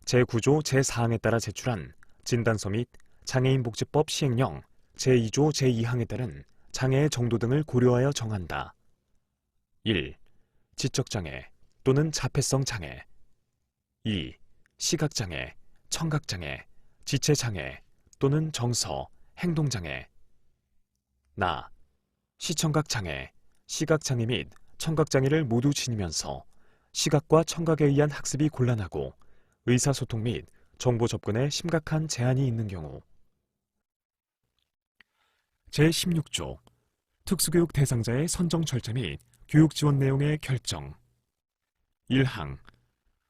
제9조 제4항에 따라 제출한 진단서 및 장애인복지법 시행령 제2조 제2항에 따른 장애의 정도 등을 고려하여 정한다. 1. 지적장애 또는 자폐성 장애. 2. 시각장애, 청각장애, 지체장애 또는 정서, 행동장애. 나. 시청각장애, 시각장애 및 청각장애를 모두 지니면서 시각과 청각에 의한 학습이 곤란하고 의사소통 및 정보 접근에 심각한 제한이 있는 경우. 제16조 특수교육 대상자의 선정 절차 및 교육 지원 내용의 결정. 1항.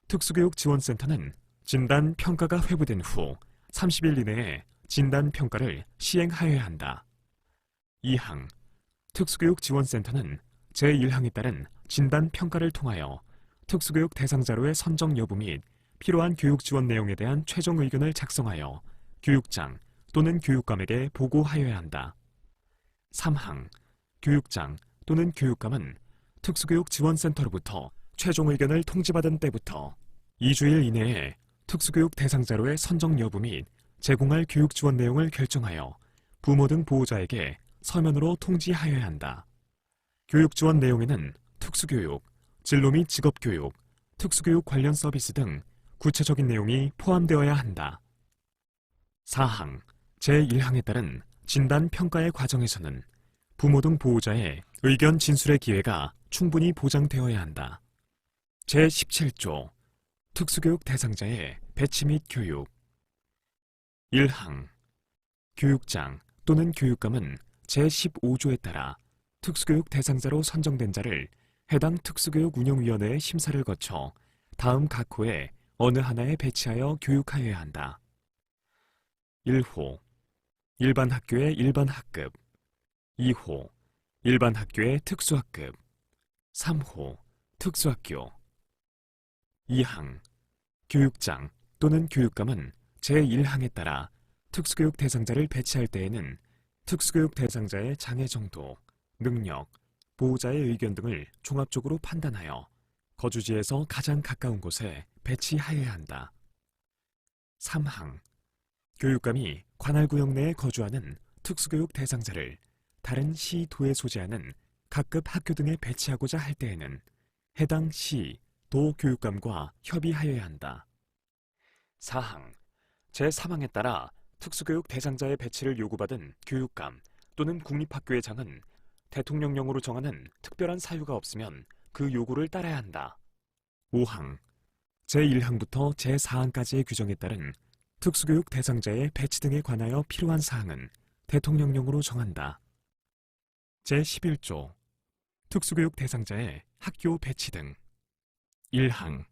특수교육지원센터는 진단 평가가 회부된 후 30일 이내에 진단 평가를 시행하여야 한다. 2항. 특수교육지원센터는 제1항에 따른 진단 평가를 통하여 특수교육 대상자로의 선정 여부 및 필요한 교육 지원 내용에 대한 최종 의견을 작성하여 교육장 또는 교육감에게 보고하여야 한다. 3항. 교육장 또는 교육감은 특수교육지원센터로부터 최종 의견을 통지받은 때부터 2주일 이내에 특수교육 대상자로의 선정 여부 및 제공할 교육 지원 내용을 결정하여 부모 등 보호자에게 서면으로 통지하여야 한다. 교육 지원 내용에는 특수교육, 진로 및 직업교육, 특수교육 관련 서비스 등 구체적인 내용이 포함되어야 한다. 4항 제1항에 따른 진단평가의 과정에서는 부모 등 보호자의 의견 진술의 기회가 충분히 보장되어야 한다. 제17조 특수교육 대상자의 배치 및 교육 1항 교육장 또는 교육감은 제15조에 따라 특수교육 대상자로 선정된 자를 해당 특수교육운영위원회의 심사를 거쳐 다음 각 호에 어느 하나에 배치하여 교육하여야 한다. 1호 일반 학교의 일반 학급 2호 일반 학교의 특수학급 3호 특수학교 2항 교육장 또는 교육감은 제1항에 따라 특수교육 대상자를 배치할 때에는 특수교육 대상자의 장애 정도, 능력, 보호자의 의견 등을 종합적으로 판단하여 거주지에서 가장 가까운 곳에 배치하여야 한다. 3항 교육감이 관할구역 내에 거주하는 특수교육 대상자를 다른 시, 도에 소재하는 각급 학교 등에 배치하고자 할 때에는 해당 시, 도 교육감과 협의하여야 한다. 4항 제3항에 따라 특수교육 대상자의 배치를 요구받은 교육감 또는 국립학교의 장은 대통령령으로 정하는 특별한 사유가 없으면 그 요구를 따라야 한다. 5항 제1항부터 제4항까지의 규정에 따른 특수교육 대상자의 배치 등에 관하여 필요한 사항은 대통령령으로 정한다. 제11조 특수교육 대상자의 학교 배치 등 1항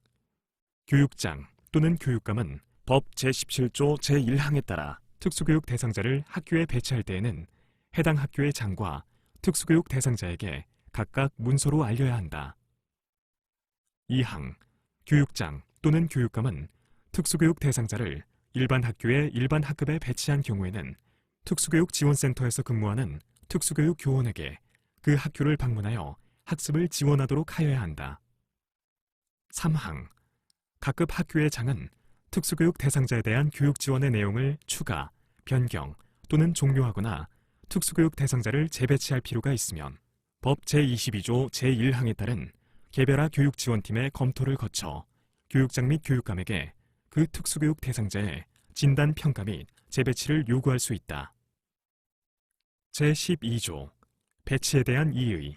교육장 또는 교육감은 법 제17조 제1항에 따라 특수교육 대상자를 학교에 배치할 때에는 해당 학교의 장과 특수교육 대상자에게 각각 문서로 알려야 한다. 2항 교육장 또는 교육감은 특수교육 대상자를 일반 학교의 일반 학급에 배치한 경우에는 특수교육 지원센터에서 근무하는 특수교육 교원에게 그 학교를 방문하여 학습을 지원하도록 하여야 한다. 3항 각급 학교의 장은 특수교육 대상자에 대한 교육 지원의 내용을 추가, 변경 또는 종료하거나 특수교육 대상자를 재배치할 필요가 있으면 법 제22조 제1항에 따른 개별화 교육지원팀의 검토를 거쳐 교육장 및 교육감에게 그 특수교육 대상자의 진단평가 및 재배치를 요구할 수 있다. 제12조 배치에 대한 이의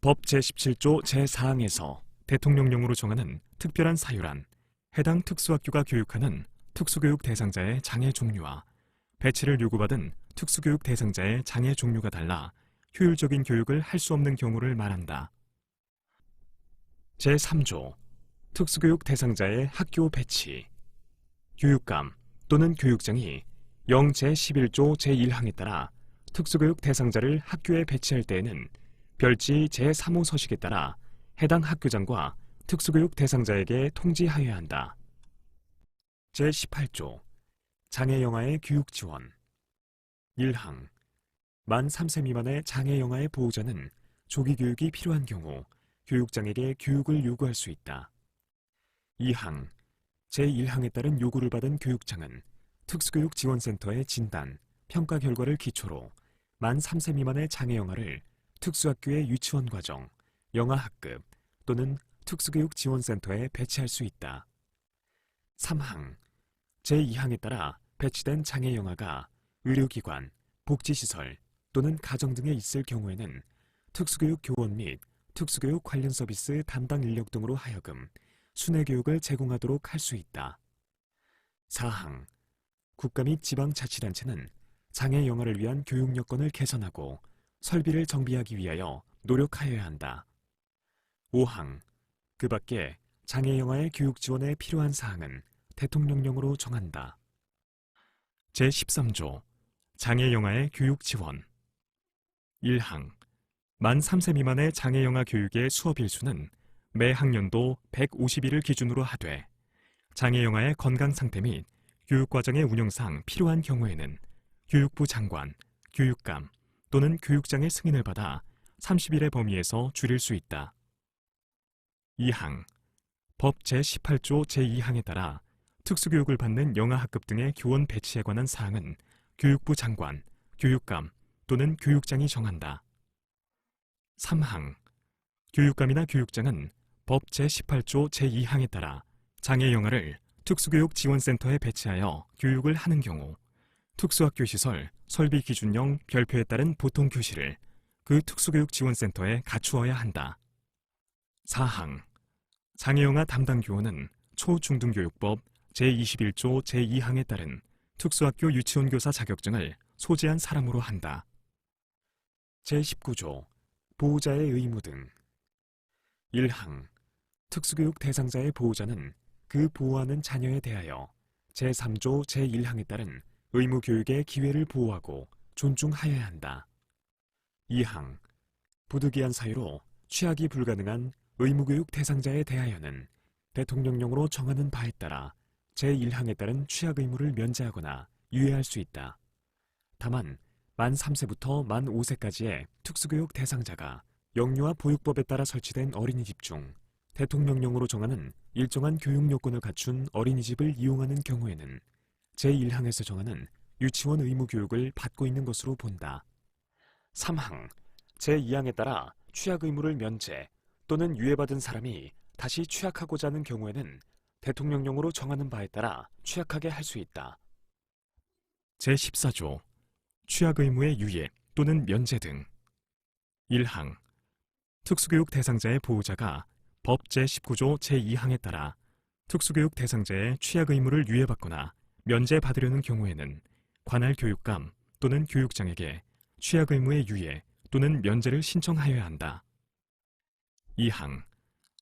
법 제17조 제4항에서 대통령령으로 정하는 특별한 사유란 해당 특수학교가 교육하는 특수교육 대상자의 장애 종류와 배치를 요구받은 특수교육 대상자의 장애 종류가 달라 효율적인 교육을 할 수 없는 경우를 말한다. 제3조 특수교육 대상자의 학교 배치 교육감 또는 교육장이 영 제11조 제1항에 따라 특수교육 대상자를 학교에 배치할 때에는 별지 제3호 서식에 따라 해당 학교장과 특수교육 대상자에게 통지하여야 한다. 제18조 장애영아의 교육지원 1항 만 3세 미만의 장애영아의 보호자는 조기교육이 필요한 경우 교육장에게 교육을 요구할 수 있다. 2항 제1항에 따른 요구를 받은 교육장은 특수교육지원센터의 진단, 평가 결과를 기초로 만 3세 미만의 장애영아를 특수학교의 유치원과정, 영아학급 또는 특수교육지원센터에 배치할 수 있다. 3항 제2항에 따라 배치된 장애영아가 의료기관, 복지시설 또는 가정 등에 있을 경우에는 특수교육 교원 및 특수교육 관련 서비스 담당 인력 등으로 하여금 순회교육을 제공하도록 할 수 있다. 4항 국가 및 지방자치단체는 장애 영아를 위한 교육 여건을 개선하고 설비를 정비하기 위하여 노력하여야 한다. 5항 그 밖에 장애 영아의 교육 지원에 필요한 사항은 대통령령으로 정한다. 제13조 장애 영아의 교육 지원 1항 만 3세 미만의 장애 영아 교육의 수업 일수는 매 학년도 150일을 기준으로 하되 장애 영아의 건강 상태 및 교육과정의 운영상 필요한 경우에는 교육부 장관, 교육감 또는 교육장의 승인을 받아 30일의 범위에서 줄일 수 있다. 2항 법 제18조 제2항에 따라 특수교육을 받는 영아학급 등의 교원 배치에 관한 사항은 교육부 장관, 교육감 또는 교육장이 정한다. 3항 교육감이나 교육장은 법 제18조 제2항에 따라 장애 영아를 특수교육 지원센터에 배치하여 교육을 하는 경우 특수학교 시설 설비 기준령 별표에 따른 보통 교실을 그 특수교육 지원센터에 갖추어야 한다. 4항 장애 영아 담당 교원은 초중등교육법 제21조 제2항에 따른 특수학교 유치원 교사 자격증을 소지한 사람으로 한다. 제19조 보호자의 의무 등 1항 특수교육 대상자의 보호자는 그 보호하는 자녀에 대하여 제3조 제1항에 따른 의무 교육의 기회를 보호하고 존중하여야 한다. 2항 부득이한 사유로 취학이 불가능한 의무교육 대상자에 대하여는 대통령령으로 정하는 바에 따라 제1항에 따른 취학 의무를 면제하거나 유예할 수 있다. 다만 만 3세부터 만 5세까지의 특수교육 대상자가 영유아 보육법에 따라 설치된 어린이집 중 대통령령으로 정하는 일정한 교육 요건을 갖춘 어린이집을 이용하는 경우에는 제1항에서 정하는 유치원 의무 교육을 받고 있는 것으로 본다. 3항 제2항에 따라 취학 의무를 면제 또는 유예받은 사람이 다시 취학하고자 하는 경우에는 대통령령으로 정하는 바에 따라 취학하게 할 수 있다. 제14조 취학 의무의 유예 또는 면제 등 1항 특수교육 대상자의 보호자가 법 제19조 제2항에 따라 특수교육 대상자의 취학 의무를 유예받거나 면제받으려는 경우에는 관할 교육감 또는 교육장에게 취학 의무의 유예 또는 면제를 신청하여야 한다. 2항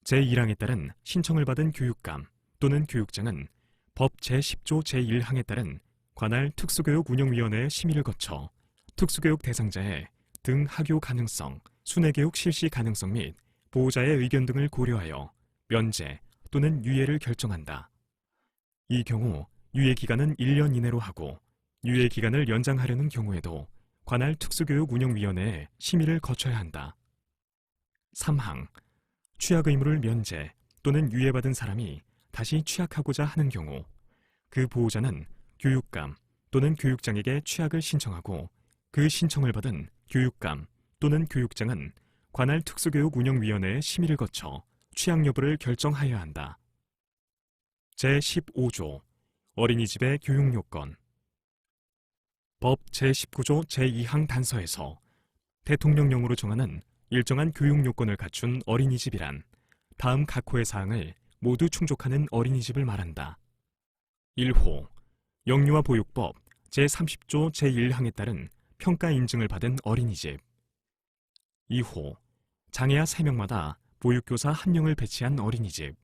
제1항에 따른 신청을 받은 교육감 또는 교육장은 법 제10조 제1항에 따른 관할 특수교육운영위원회의 심의를 거쳐 특수교육 대상자의 등 하교 가능성, 순회교육 실시 가능성 및 보호자의 의견 등을 고려하여 면제 또는 유예를 결정한다. 이 경우 유예기간은 1년 이내로 하고 유예기간을 연장하려는 경우에도 관할 특수교육운영위원회의 심의를 거쳐야 한다. 3항 취학 의무를 면제 또는 유예받은 사람이 다시 취학하고자 하는 경우 그 보호자는 교육감 또는 교육장에게 취학을 신청하고 그 신청을 받은 교육감 또는 교육장은 관할 특수교육운영위원회의 심의를 거쳐 취학 여부를 결정하여야 한다. 제15조 어린이집의 교육요건 법 제19조 제2항 단서에서 대통령령으로 정하는 일정한 교육요건을 갖춘 어린이집이란 다음 각호의 사항을 모두 충족하는 어린이집을 말한다. 1호 영유아 보육법 제30조 제1항에 따른 평가 인증을 받은 어린이집 2호 장애아 3명마다 보육교사 1명을 배치한 어린이집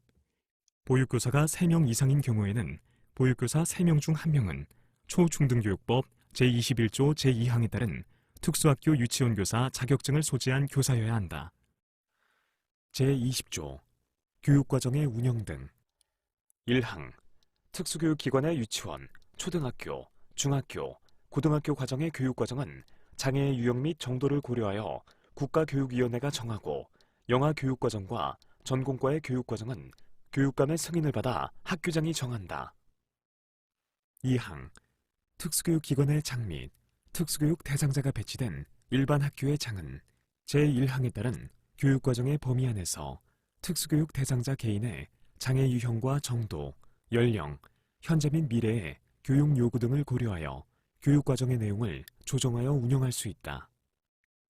보육교사가 3명 이상인 경우에는 보육교사 3명 중 1명은 초중등교육법 제21조 제2항에 따른 특수학교 유치원 교사 자격증을 소지한 교사여야 한다. 제20조 교육과정의 운영 등 1항 특수교육기관의 유치원, 초등학교, 중학교, 고등학교 과정의 교육과정은 장애의 유형 및 정도를 고려하여 국가교육위원회가 정하고 영아교육과정과 전공과의 교육과정은 교육감의 승인을 받아 학교장이 정한다. 2항 특수교육기관의 장 및 특수교육 대상자가 배치된 일반 학교의 장은 제1항에 따른 교육과정의 범위 안에서 특수교육 대상자 개인의 장애 유형과 정도, 연령, 현재 및 미래의 교육 요구 등을 고려하여 교육과정의 내용을 조정하여 운영할 수 있다.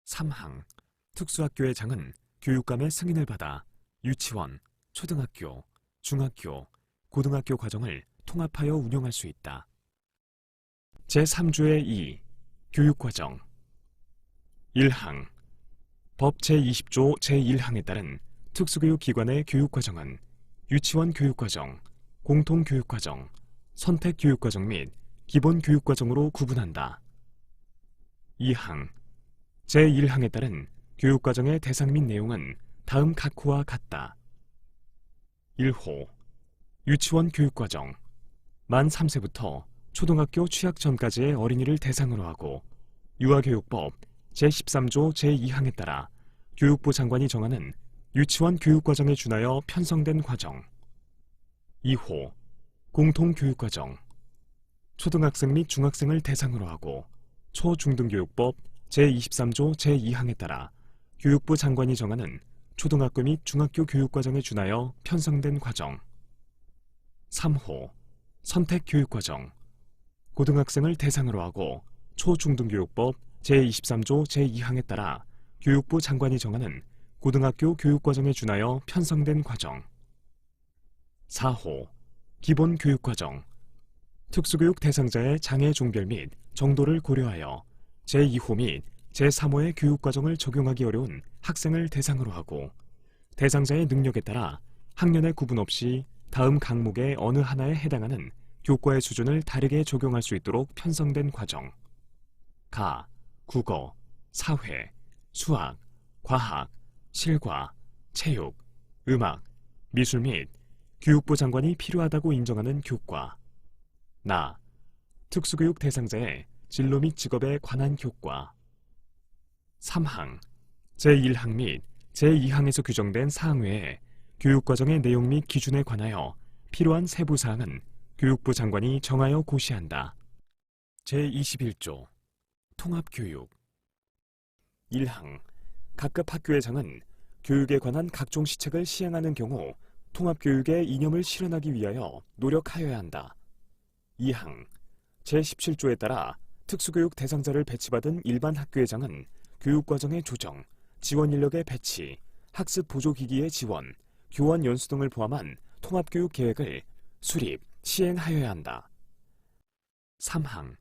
3항 특수학교의 장은 교육감의 승인을 받아 유치원, 초등학교, 중학교, 고등학교 과정을 통합하여 운영할 수 있다. 제3조의 2 교육과정 1항 법 제20조 제1항에 따른 특수교육기관의 교육과정은 유치원 교육과정, 공통교육과정, 선택교육과정 및 기본교육과정으로 구분한다. 2항 제1항에 따른 교육과정의 대상 및 내용은 다음 각호와 같다. 1호 유치원 교육과정 만 3세부터 초등학교 취학 전까지의 어린이를 대상으로 하고 유아교육법 제13조 제2항에 따라 교육부 장관이 정하는 유치원 교육과정에 준하여 편성된 과정 2호 공통교육과정 초등학생 및 중학생을 대상으로 하고 초중등교육법 제23조 제2항에 따라 교육부 장관이 정하는 초등학교 및 중학교 교육과정에 준하여 편성된 과정. 3호 선택교육과정. 고등학생을 대상으로 하고 초중등교육법 제23조 제2항에 따라 교육부 장관이 정하는 고등학교 교육과정에 준하여 편성된 과정. 4호 기본교육과정. 특수교육 대상자의 장애 종별 및 정도를 고려하여 제2호 및 제3호의 교육과정을 적용하기 어려운 학생을 대상으로 하고 대상자의 능력에 따라 학년의 구분 없이 다음 강목의 어느 하나에 해당하는 교과의 수준을 다르게 적용할 수 있도록 편성된 과정. 가, 국어, 사회, 수학, 과학, 실과, 체육, 음악, 미술 및 교육부 장관이 필요하다고 인정하는 교과. 나, 특수교육 대상자의 진로 및 직업에 관한 교과. 3항, 제1항 및 제2항에서 규정된 사항 외에 교육과정의 내용 및 기준에 관하여 필요한 세부사항은 교육부 장관이 정하여 고시한다. 제21조 통합교육. 1항, 각급 학교회장은 교육에 관한 각종 시책을 시행하는 경우 통합교육의 이념을 실현하기 위하여 노력하여야 한다. 2항, 제17조에 따라 특수교육 대상자를 배치받은 일반 학교회장은 교육과정의 조정, 지원 인력의 배치, 학습 보조기기의 지원, 교원 연수 등을 포함한 통합교육 계획을 수립, 시행하여야 한다. 3항,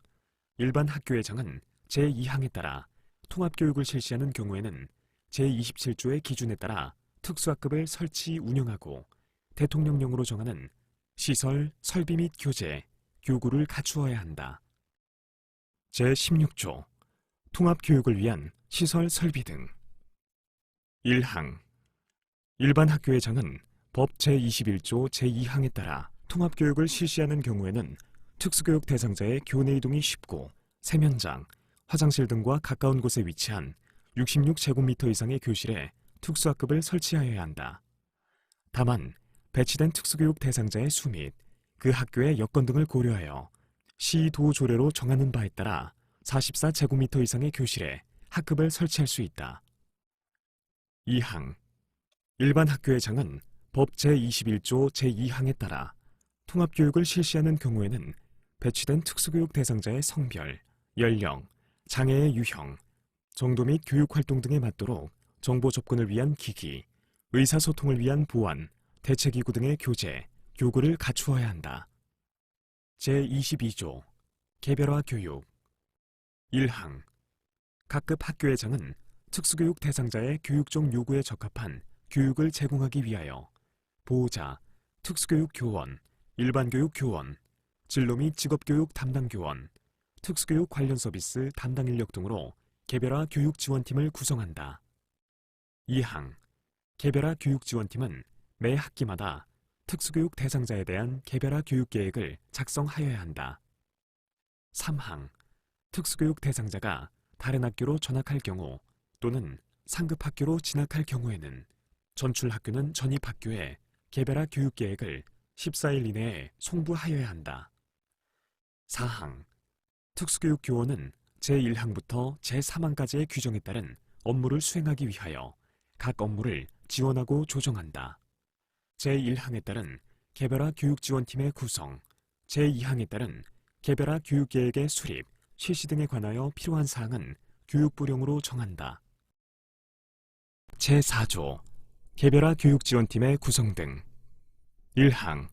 일반 학교회장은 제2항에 따라 통합교육을 실시하는 경우에는 제27조의 기준에 따라 특수학급을 설치, 운영하고 대통령령으로 정하는 시설, 설비 및 교재, 교구를 갖추어야 한다. 제16조 통합교육을 위한 시설, 설비 등. 1항, 일반 학교회장은 법 제21조 제2항에 따라 통합교육을 실시하는 경우에는 특수교육 대상자의 교내 이동이 쉽고 세면장, 화장실 등과 가까운 곳에 위치한 66제곱미터 이상의 교실에 특수학급을 설치하여야 한다. 다만 배치된 특수교육 대상자의 수 및 그 학교의 여건 등을 고려하여 시, 도, 조례로 정하는 바에 따라 44제곱미터 이상의 교실에 학급을 설치할 수 있다. 2항, 일반 학교회장은 법 제21조 제2항에 따라 통합교육을 실시하는 경우에는 배치된 특수교육 대상자의 성별, 연령, 장애의 유형, 정도 및 교육활동 등에 맞도록 정보 접근을 위한 기기, 의사소통을 위한 보안, 대체기구 등의 교재, 교구를 갖추어야 한다. 제22조 개별화 교육. 1항, 각급 학교회장은 특수교육 대상자의 교육적 요구에 적합한 교육을 제공하기 위하여 보호자, 특수교육 교원, 일반교육 교원, 진로 및 직업교육 담당 교원, 특수교육 관련 서비스 담당 인력 등으로 개별화 교육지원팀을 구성한다. 2항, 개별화 교육지원팀은 매 학기마다 특수교육 대상자에 대한 개별화 교육계획을 작성하여야 한다. 3항, 특수교육 대상자가 다른 학교로 전학할 경우 또는 상급학교로 진학할 경우에는 전출학교는 전입학교에 개별화 교육계획을 14일 이내에 송부하여야 한다. 4항, 특수교육 교원은 제1항부터 제3항까지의 규정에 따른 업무를 수행하기 위하여 각 업무를 지원하고 조정한다. 제1항에 따른 개별화 교육지원팀의 구성, 제2항에 따른 개별화 교육계획의 수립, 실시 등에 관하여 필요한 사항은 교육부령으로 정한다. 제4조 개별화 교육지원팀의 구성 등. 1항,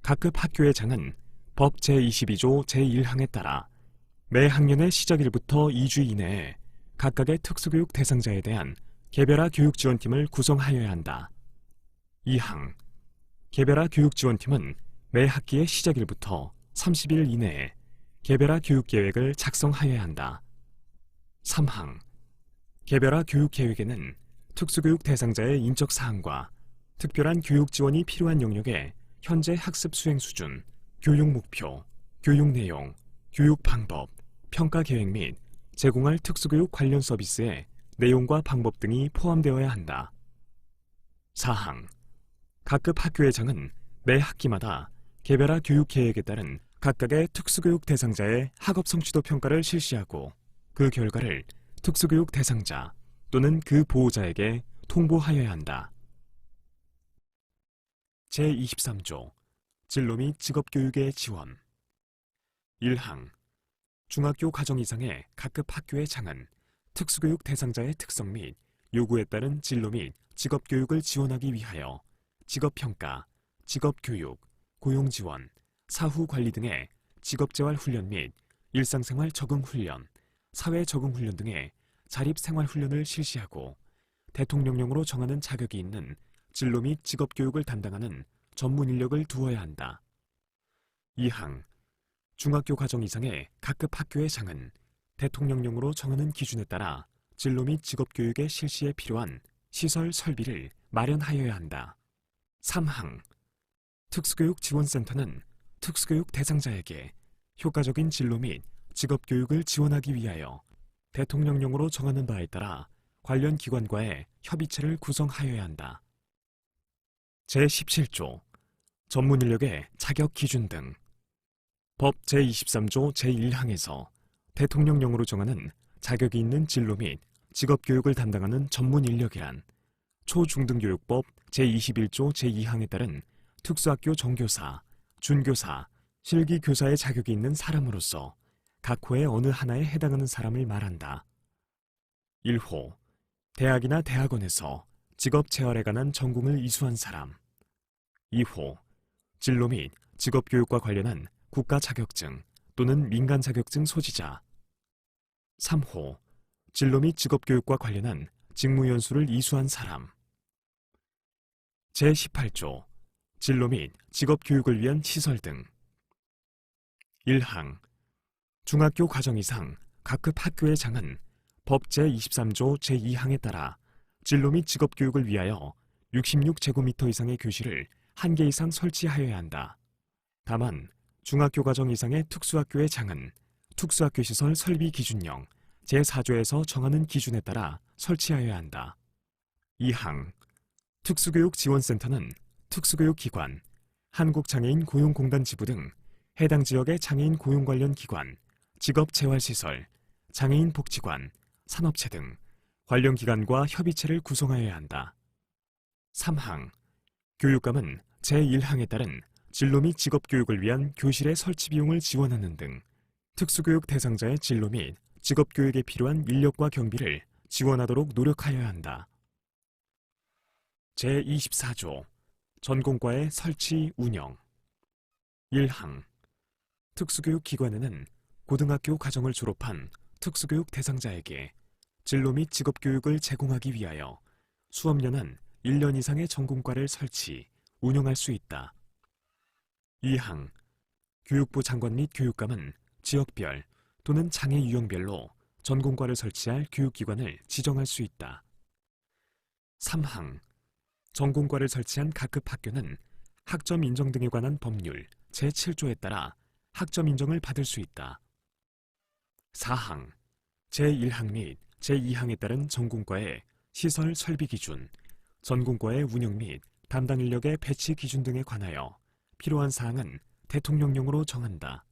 각급 학교회장은 법 제22조 제1항에 따라 매 학년의 시작일부터 2주 이내에 각각의 특수교육 대상자에 대한 개별화 교육지원팀을 구성하여야 한다. 2항, 개별화 교육지원팀은 매 학기의 시작일부터 30일 이내에 개별화 교육계획을 작성하여야 한다. 3항, 개별화 교육계획에는 특수교육 대상자의 인적 사항과 특별한 교육 지원이 필요한 영역의 현재 학습 수행 수준, 교육 목표, 교육 내용, 교육 방법, 평가 계획 및 제공할 특수교육 관련 서비스의 내용과 방법 등이 포함되어야 한다. 4항, 각급 학교회장은 매 학기마다 개별화 교육 계획에 따른 각각의 특수교육 대상자의 학업 성취도 평가를 실시하고 그 결과를 특수교육 대상자 또는 그 보호자에게 통보하여야 한다. 제23조 진로 및 직업교육의 지원 1항 중학교 과정 이상의 각급 학교의 장은 특수교육 대상자의 특성 및 요구에 따른 진로 및 직업교육을 지원하기 위하여 직업평가, 직업교육, 고용지원, 사후관리 등의 직업재활훈련 및 일상생활 적응훈련, 사회적응훈련 등의 자립생활훈련을 실시하고 대통령령으로 정하는 자격이 있는 진로 및 직업교육을 담당하는 전문 인력을 두어야 한다. 2항 중학교 과정 이상의 각급 학교의 장은 대통령령으로 정하는 기준에 따라 진로 및 직업교육의 실시에 필요한 시설 설비를 마련하여야 한다. 3항 특수교육지원센터는 특수교육 대상자에게 효과적인 진로 및 직업교육을 지원하기 위하여 대통령령으로 정하는 바에 따라 관련 기관과의 협의체를 구성하여야 한다. 제17조 전문인력의 자격 기준 등 법 제23조 제1항에서 대통령령으로 정하는 자격이 있는 진로 및 직업교육을 담당하는 전문인력이란 초중등교육법 제21조 제2항에 따른 특수학교 정교사, 준교사, 실기교사의 자격이 있는 사람으로서 각 호의 어느 하나에 해당하는 사람을 말한다. 1호 대학이나 대학원에서 직업재활에 관한 전공을 이수한 사람. 2호 진로 및 직업교육과 관련한 국가 자격증 또는 민간 자격증 소지자. 3호 진로 및 직업교육과 관련한 직무연수를 이수한 사람. 제18조 진로 및 직업교육을 위한 시설 등 1항 중학교 과정 이상 각급 학교의 장은 법 제23조 제2항에 따라 진로 및 직업교육을 위하여 66제곱미터 이상의 교실을 1개 이상 설치하여야 한다. 다만 중학교 과정 이상의 특수학교의 장은 특수학교 시설 설비 기준령 제4조에서 정하는 기준에 따라 설치하여야 한다. 2항 특수교육지원센터는 특수교육기관, 한국장애인 고용공단 지부 등 해당 지역의 장애인 고용 관련 기관, 직업재활시설, 장애인 복지관, 산업체 등 관련 기관과 협의체를 구성하여야 한다. 3항 교육감은 제1항에 따른 진로 및 직업교육을 위한 교실의 설치 비용을 지원하는 등 특수교육 대상자의 진로 및 직업교육에 필요한 인력과 경비를 지원하도록 노력하여야 한다. 제24조 전공과의 설치 운영 1항 특수교육기관에는 고등학교 과정을 졸업한 특수교육 대상자에게 진로 및 직업교육을 제공하기 위하여 수업연한 1년 이상의 전공과를 설치, 운영할 수 있다. 2항 교육부 장관 및 교육감은 지역별 또는 장애 유형별로 전공과를 설치할 교육기관을 지정할 수 있다. 3항 전공과를 설치한 각급 학교는 학점 인정 등에 관한 법률 제7조에 따라 학점 인정을 받을 수 있다. 4항 제1항 및 제2항에 따른 전공과의 시설 설비 기준, 전공과의 운영 및 담당 인력의 배치 기준 등에 관하여 필요한 사항은 대통령령으로 정한다.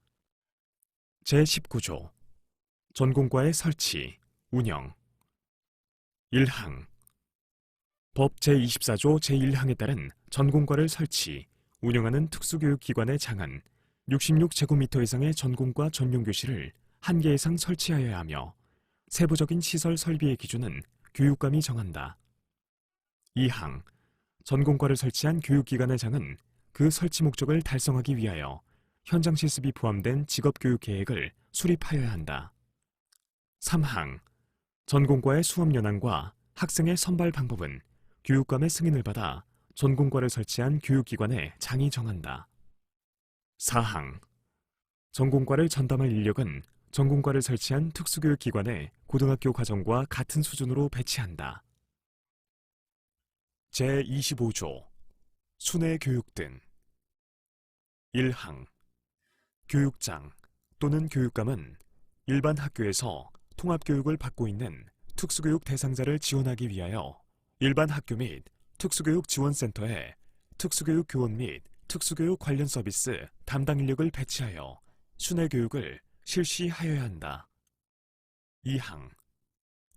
제19조 전공과의 설치, 운영 1항 법 제24조 제1항에 따른 전공과를 설치, 운영하는 특수교육기관의 장은 66제곱미터 이상의 전공과 전용교실을 1개 이상 설치하여야 하며 세부적인 시설 설비의 기준은 교육감이 정한다. 2항 전공과를 설치한 교육기관의 장은 그 설치 목적을 달성하기 위하여 현장 실습이 포함된 직업교육 계획을 수립하여야 한다. 3항 전공과의 수업 연한과 학생의 선발 방법은 교육감의 승인을 받아 전공과를 설치한 교육기관의 장이 정한다. 4항 전공과를 전담할 인력은 전공과를 설치한 특수교육기관의 고등학교 과정과 같은 수준으로 배치한다. 제25조 순회교육 등 1항 교육장 또는 교육감은 일반 학교에서 통합교육을 받고 있는 특수교육 대상자를 지원하기 위하여 일반 학교 및 특수교육 지원센터에 특수교육 교원 및 특수교육 관련 서비스 담당 인력을 배치하여 순회교육을 실시하여야 한다. 2항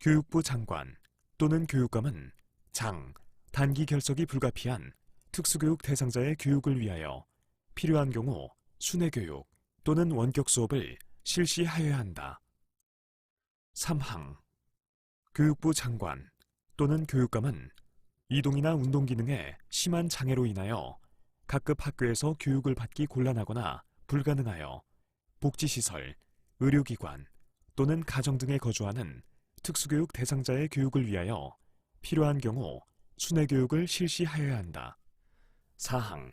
교육부 장관 또는 교육감은 장, 단기 결석이 불가피한 특수교육 대상자의 교육을 위하여 필요한 경우 순회교육 또는 원격 수업을 실시하여야 한다. 3항, 교육부 장관 또는 교육감은 이동이나 운동 기능에 심한 장애로 인하여 각급 학교에서 교육을 받기 곤란하거나 불가능하여 복지시설, 의료기관 또는 가정 등에 거주하는 특수교육 대상자의 교육을 위하여 필요한 경우 순회교육을 실시하여야 한다. 4항,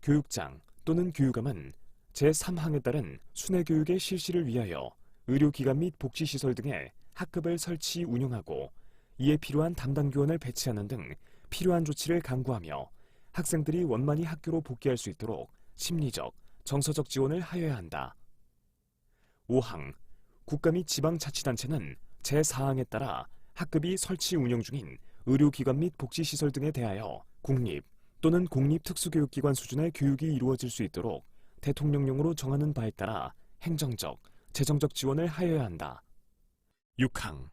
교육장 또는 교육감은 제3항에 따른 순회교육의 실시를 위하여 의료기관 및 복지시설 등에 학급을 설치 운영하고 이에 필요한 담당 교원을 배치하는 등 필요한 조치를 강구하며 학생들이 원만히 학교로 복귀할 수 있도록 심리적, 정서적 지원을 하여야 한다. 5항, 국가 및 지방자치단체는 제4항에 따라 학급이 설치 운영 중인 의료기관 및 복지시설 등에 대하여 국립 또는 공립특수교육기관 수준의 교육이 이루어질 수 있도록 대통령령으로 정하는 바에 따라 행정적, 재정적 지원을 하여야 한다. 6항,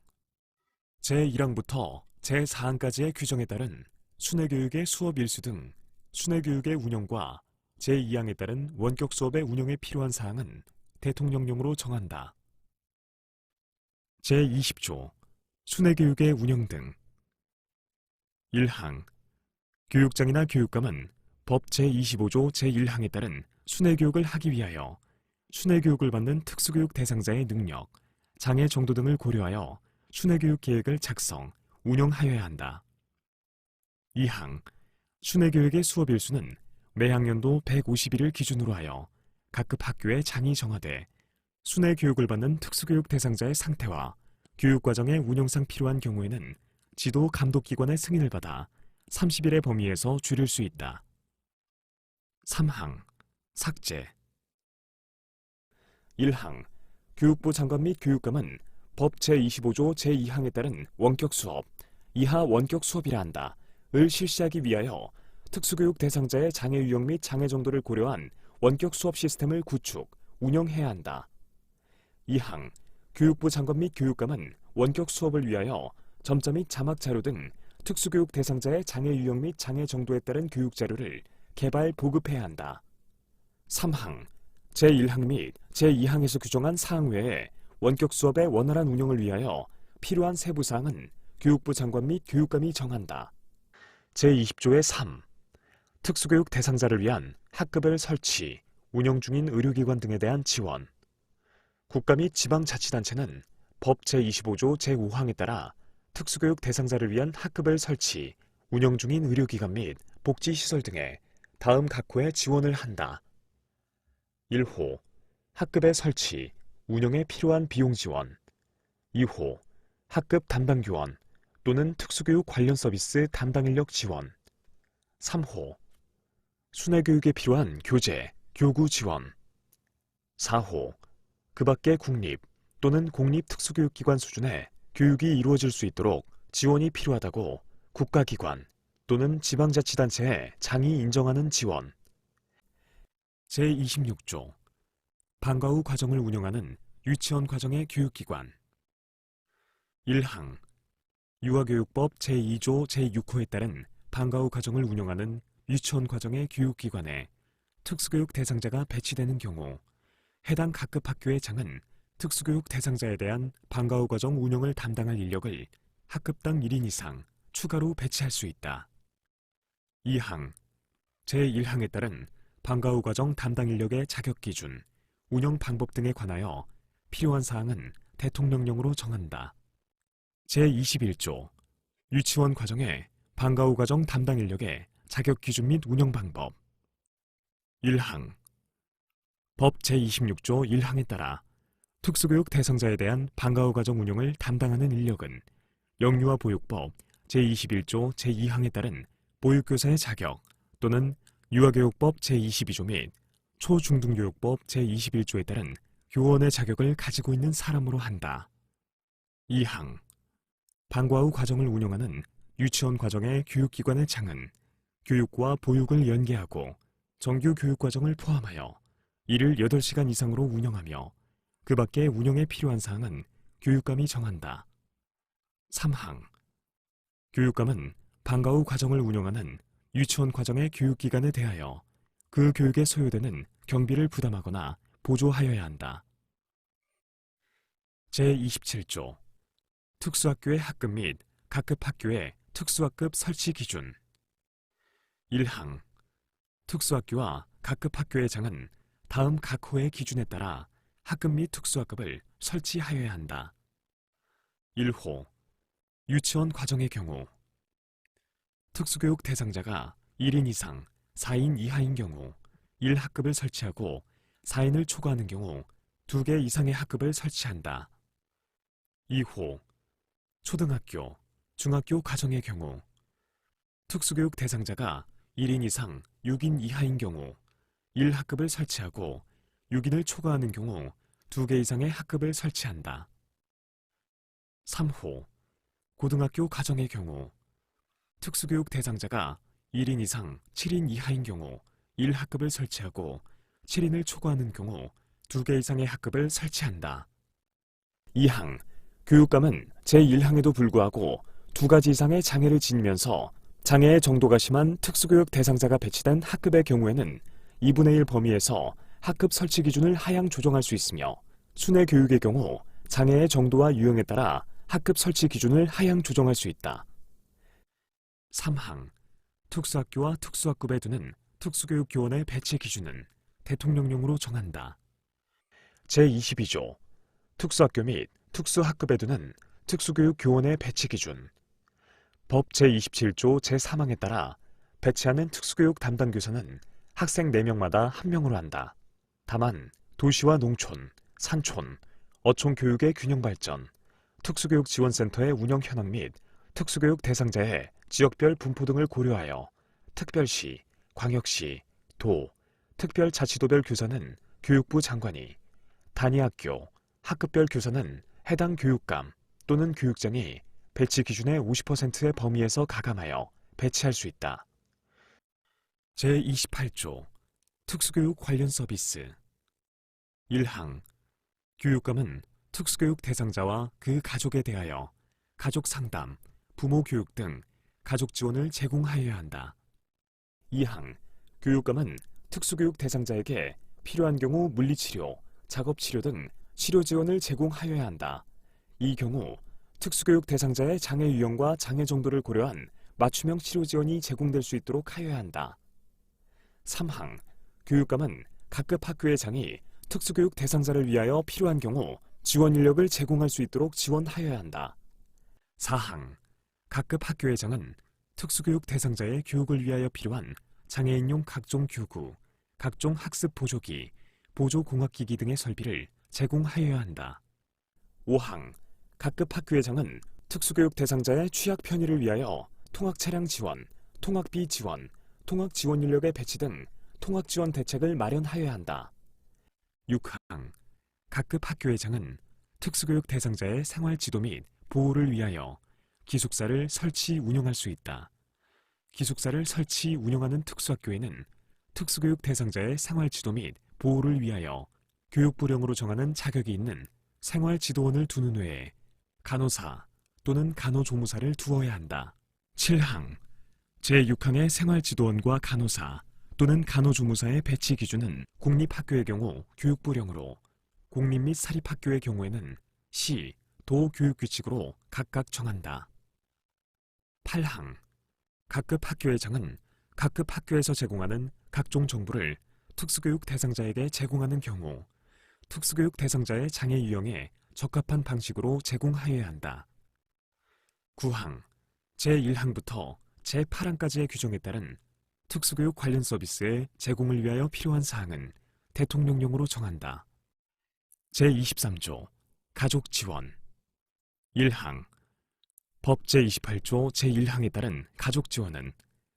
제1항부터 제4항까지의 규정에 따른 순회교육의 수업 일수 등 순회교육의 운영과 제2항에 따른 원격 수업의 운영에 필요한 사항은 대통령령으로 정한다. 제20조 순회교육의 운영 등 1항, 교육장이나 교육감은 법 제25조 제1항에 따른 순회교육을 하기 위하여 순회교육을 받는 특수교육 대상자의 능력, 장애 정도 등을 고려하여 순회교육 계획을 작성, 운영하여야 한다. 2항, 순회교육의 수업 일수는 매 학년도 150일을 기준으로 하여 각급 학교의 장이 정하되 순회교육을 받는 특수교육 대상자의 상태와 교육과정의 운영상 필요한 경우에는 지도 감독기관의 승인을 받아 30일의 범위에서 줄일 수 있다. 3항, 삭제 1항, 교육부 장관 및 교육감은 법 제25조 제2항에 따른 원격 수업, 이하 원격 수업이라 한다. 을 실시하기 위하여 특수교육 대상자의 장애 유형 및 장애 정도를 고려한 원격 수업 시스템을 구축, 운영해야 한다. 2항, 교육부 장관 및 교육감은 원격 수업을 위하여 점자 및 자막 자료 등 특수교육 대상자의 장애 유형 및 장애 정도에 따른 교육 자료를 개발, 보급해야 한다. 3항, 제1항 및 제2항에서 규정한 사항 외에 원격 수업의 원활한 운영을 위하여 필요한 세부 사항은 교육부 장관 및 교육감이 정한다. 제20조의 3. 특수교육 대상자를 위한 학급을 설치, 운영 중인 의료기관 등에 대한 지원. 국가 및 지방자치단체는 법 제25조 제5항에 따라 특수교육 대상자를 위한 학급을 설치, 운영 중인 의료기관 및 복지시설 등에 다음 각 호에 지원을 한다. 1호, 학급의 설치, 운영에 필요한 비용 지원. 2호, 학급 담당교원 또는 특수교육 관련 서비스 담당 인력 지원. 3호, 순회교육에 필요한 교재, 교구 지원. 4호, 그 밖의 국립 또는 공립특수교육기관 수준의 교육이 이루어질 수 있도록 지원이 필요하다고 국가기관 또는 지방자치단체에 장이 인정하는 지원. 제26조 방과 후 과정을 운영하는 유치원 과정의 교육기관. 1항, 유아교육법 제2조 제6호에 따른 방과 후 과정을 운영하는 유치원 과정의 교육기관에 특수교육 대상자가 배치되는 경우 해당 각급 학교의 장은 특수교육 대상자에 대한 방과 후 과정 운영을 담당할 인력을 학급당 1인 이상 추가로 배치할 수 있다. 2항, 제1항에 따른 방과 후 과정 담당 인력의 자격 기준, 운영 방법 등에 관하여 필요한 사항은 대통령령으로 정한다. 제21조 유치원 과정의 방과 후 과정 담당 인력의 자격 기준 및 운영 방법. 1항, 법 제26조 1항에 따라 특수교육 대상자에 대한 방과 후 과정 운영을 담당하는 인력은 영유아 보육법 제21조 제2항에 따른 보육교사의 자격 또는 유아교육법 제22조 및 초중등교육법 제21조에 따른 교원의 자격을 가지고 있는 사람으로 한다. 2항, 방과 후 과정을 운영하는 유치원 과정의 교육기관의 장은 교육과 보육을 연계하고 정규 교육과정을 포함하여 이를 8시간 이상으로 운영하며 그 밖에 운영에 필요한 사항은 교육감이 정한다. 3항, 교육감은 방과 후 과정을 운영하는 유치원 과정의 교육기관에 대하여 그 교육에 소요되는 경비를 부담하거나 보조하여야 한다. 제27조 특수학교의 학급 및 각급 학교의 특수학급 설치 기준 1항 특수학교와 각급 학교의 장은 다음 각 호의 기준에 따라 학급 및 특수학급을 설치하여야 한다. 1호 유치원 과정의 경우 특수교육 대상자가 1인 이상 4인 이하인 경우 1학급을 설치하고 4인을 초과하는 경우 2개 이상의 학급을 설치한다. 2호 초등학교, 중학교 과정의 경우 특수교육 대상자가 1인 이상 6인 이하인 경우 1학급을 설치하고 6인을 초과하는 경우 2개 이상의 학급을 설치한다. 3호 고등학교 과정의 경우 특수교육 대상자가 1인 이상 7인 이하인 경우 1학급을 설치하고 7인을 초과하는 경우 2개 이상의 학급을 설치한다. 2항 교육감은 제1항에도 불구하고 2가지 이상의 장애를 지니면서 장애의 정도가 심한 특수교육 대상자가 배치된 학급의 경우에는 2분의 1 범위에서 학급 설치 기준을 하향 조정할 수 있으며 순회 교육의 경우 장애의 정도와 유형에 따라 학급 설치 기준을 하향 조정할 수 있다. 3항 특수학교와 특수학급에 두는 특수교육 교원의 배치 기준은 대통령령으로 정한다. 제22조 특수학교 및 특수학급에 두는 특수교육 교원의 배치 기준 법 제27조 제3항에 따라 배치하는 특수교육 담당 교사는 학생 4명마다 1명으로 한다. 다만 도시와 농촌, 산촌, 어촌 교육의 균형 발전, 특수교육 지원센터의 운영 현황 및 특수교육 대상자의 지역별 분포 등을 고려하여 특별시, 광역시, 도, 특별자치도별 교사는 교육부 장관이, 단위학교, 학급별 교사는 해당 교육감 또는 교육장이 배치 기준의 50%의 범위에서 가감하여 배치할 수 있다. 제28조 특수교육 관련 서비스 1항 교육감은 특수교육 대상자와 그 가족에 대하여 가족 상담, 부모 교육 등 가족 지원을 제공하여야 한다. 2항 교육감은 특수교육 대상자에게 필요한 경우 물리치료, 작업치료 등 치료 지원을 제공하여야 한다. 이 경우 특수교육 대상자의 장애 유형과 장애 정도를 고려한 맞춤형 치료 지원이 제공될 수 있도록 하여야 한다. 3항 교육감은 각급 학교의 장이 특수교육 대상자를 위하여 필요한 경우 지원 인력을 제공할 수 있도록 지원하여야 한다. 4항 각급 학교의 장은 특수교육 대상자의 교육을 위하여 필요한 장애인용 각종 교구, 각종 학습 보조기, 보조공학기기 등의 설비를 제공하여야 한다. 5항 각급 학교의 장은 특수교육 대상자의 취약 편의를 위하여 통학차량 지원, 통학비 지원, 통학지원 인력의 배치 등 통학지원 대책을 마련하여야 한다. 6항 각급 학교의 장은 특수교육 대상자의 생활지도 및 보호를 위하여 기숙사를 설치 운영할 수 있다. 기숙사를 설치 운영하는 특수학교에는 특수교육 대상자의 생활지도 및 보호를 위하여 교육부령으로 정하는 자격이 있는 생활지도원을 두는 외에 간호사 또는 간호조무사를 두어야 한다. 7항 제6항의 생활지도원과 간호사 또는 간호조무사의 배치 기준은 공립학교의 경우 교육부령으로, 공립 및 사립학교의 경우에는 시, 도 교육규칙으로 각각 정한다. 8항 각급 학교의 장은 각급 학교에서 제공하는 각종 정보를 특수교육 대상자에게 제공하는 경우 특수교육 대상자의 장애 유형에 적합한 방식으로 제공하여야 한다. 9항 제1항부터 제8항까지의 규정에 따른 특수교육 관련 서비스의 제공을 위하여 필요한 사항은 대통령령으로 정한다. 제23조 가족 지원 1항 법 제28조 제1항에 따른 가족 지원은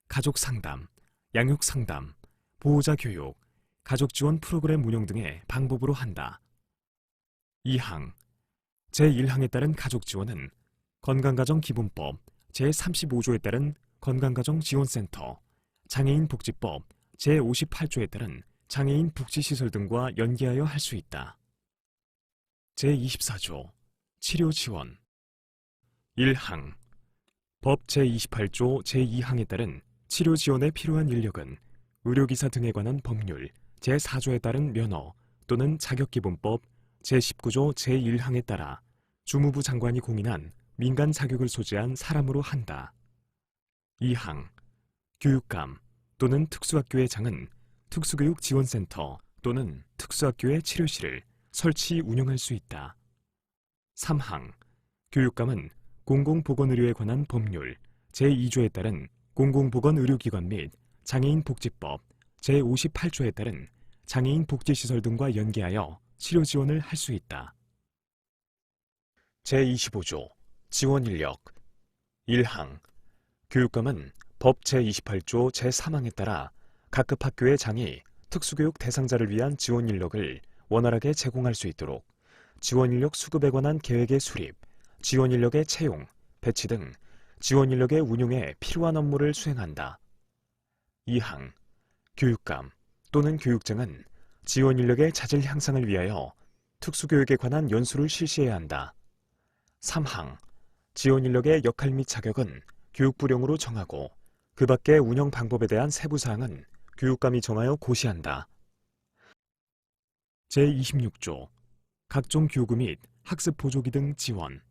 가족 상담, 양육 상담, 보호자 교육, 가족 지원 프로그램 운영 등의 방법으로 한다. 2항 제1항에 따른 가족 지원은 건강가정기본법 제35조에 따른 건강가정지원센터, 장애인복지법 제58조에 따른 장애인 복지시설 등과 연계하여 할 수 있다. 제24조 치료 지원 1항 법 제28조 제2항에 따른 치료 지원에 필요한 인력은 의료기사 등에 관한 법률 제4조에 따른 면허 또는 자격기본법 제19조 제1항에 따라 주무부 장관이 공인한 민간 자격을 소지한 사람으로 한다. 2항 교육감 또는 특수학교의 장은 특수교육지원센터 또는 특수학교의 치료실을 설치 운영할 수 있다. 3항 교육감은 공공보건의료에 관한 법률 제2조에 따른 공공보건의료기관 및 장애인복지법 제58조에 따른 장애인 복지시설 등과 연계하여 치료 지원을 할 수 있다. 제25조 지원인력 1항 교육감은 법 제28조 제3항에 따라 각급 학교의 장이 특수교육 대상자를 위한 지원인력을 원활하게 제공할 수 있도록 지원인력 수급에 관한 계획의 수립, 지원인력의 채용, 배치 등 지원인력의 운용에 필요한 업무를 수행한다. 2항 교육감 또는 교육장은 지원인력의 자질 향상을 위하여 특수교육에 관한 연수를 실시해야 한다. 3항 지원인력의 역할 및 자격은 교육부령으로 정하고 그 밖의 운영 방법에 대한 세부사항은 교육감이 정하여 고시한다. 제26조 각종 교구 및 학습 보조기 등 지원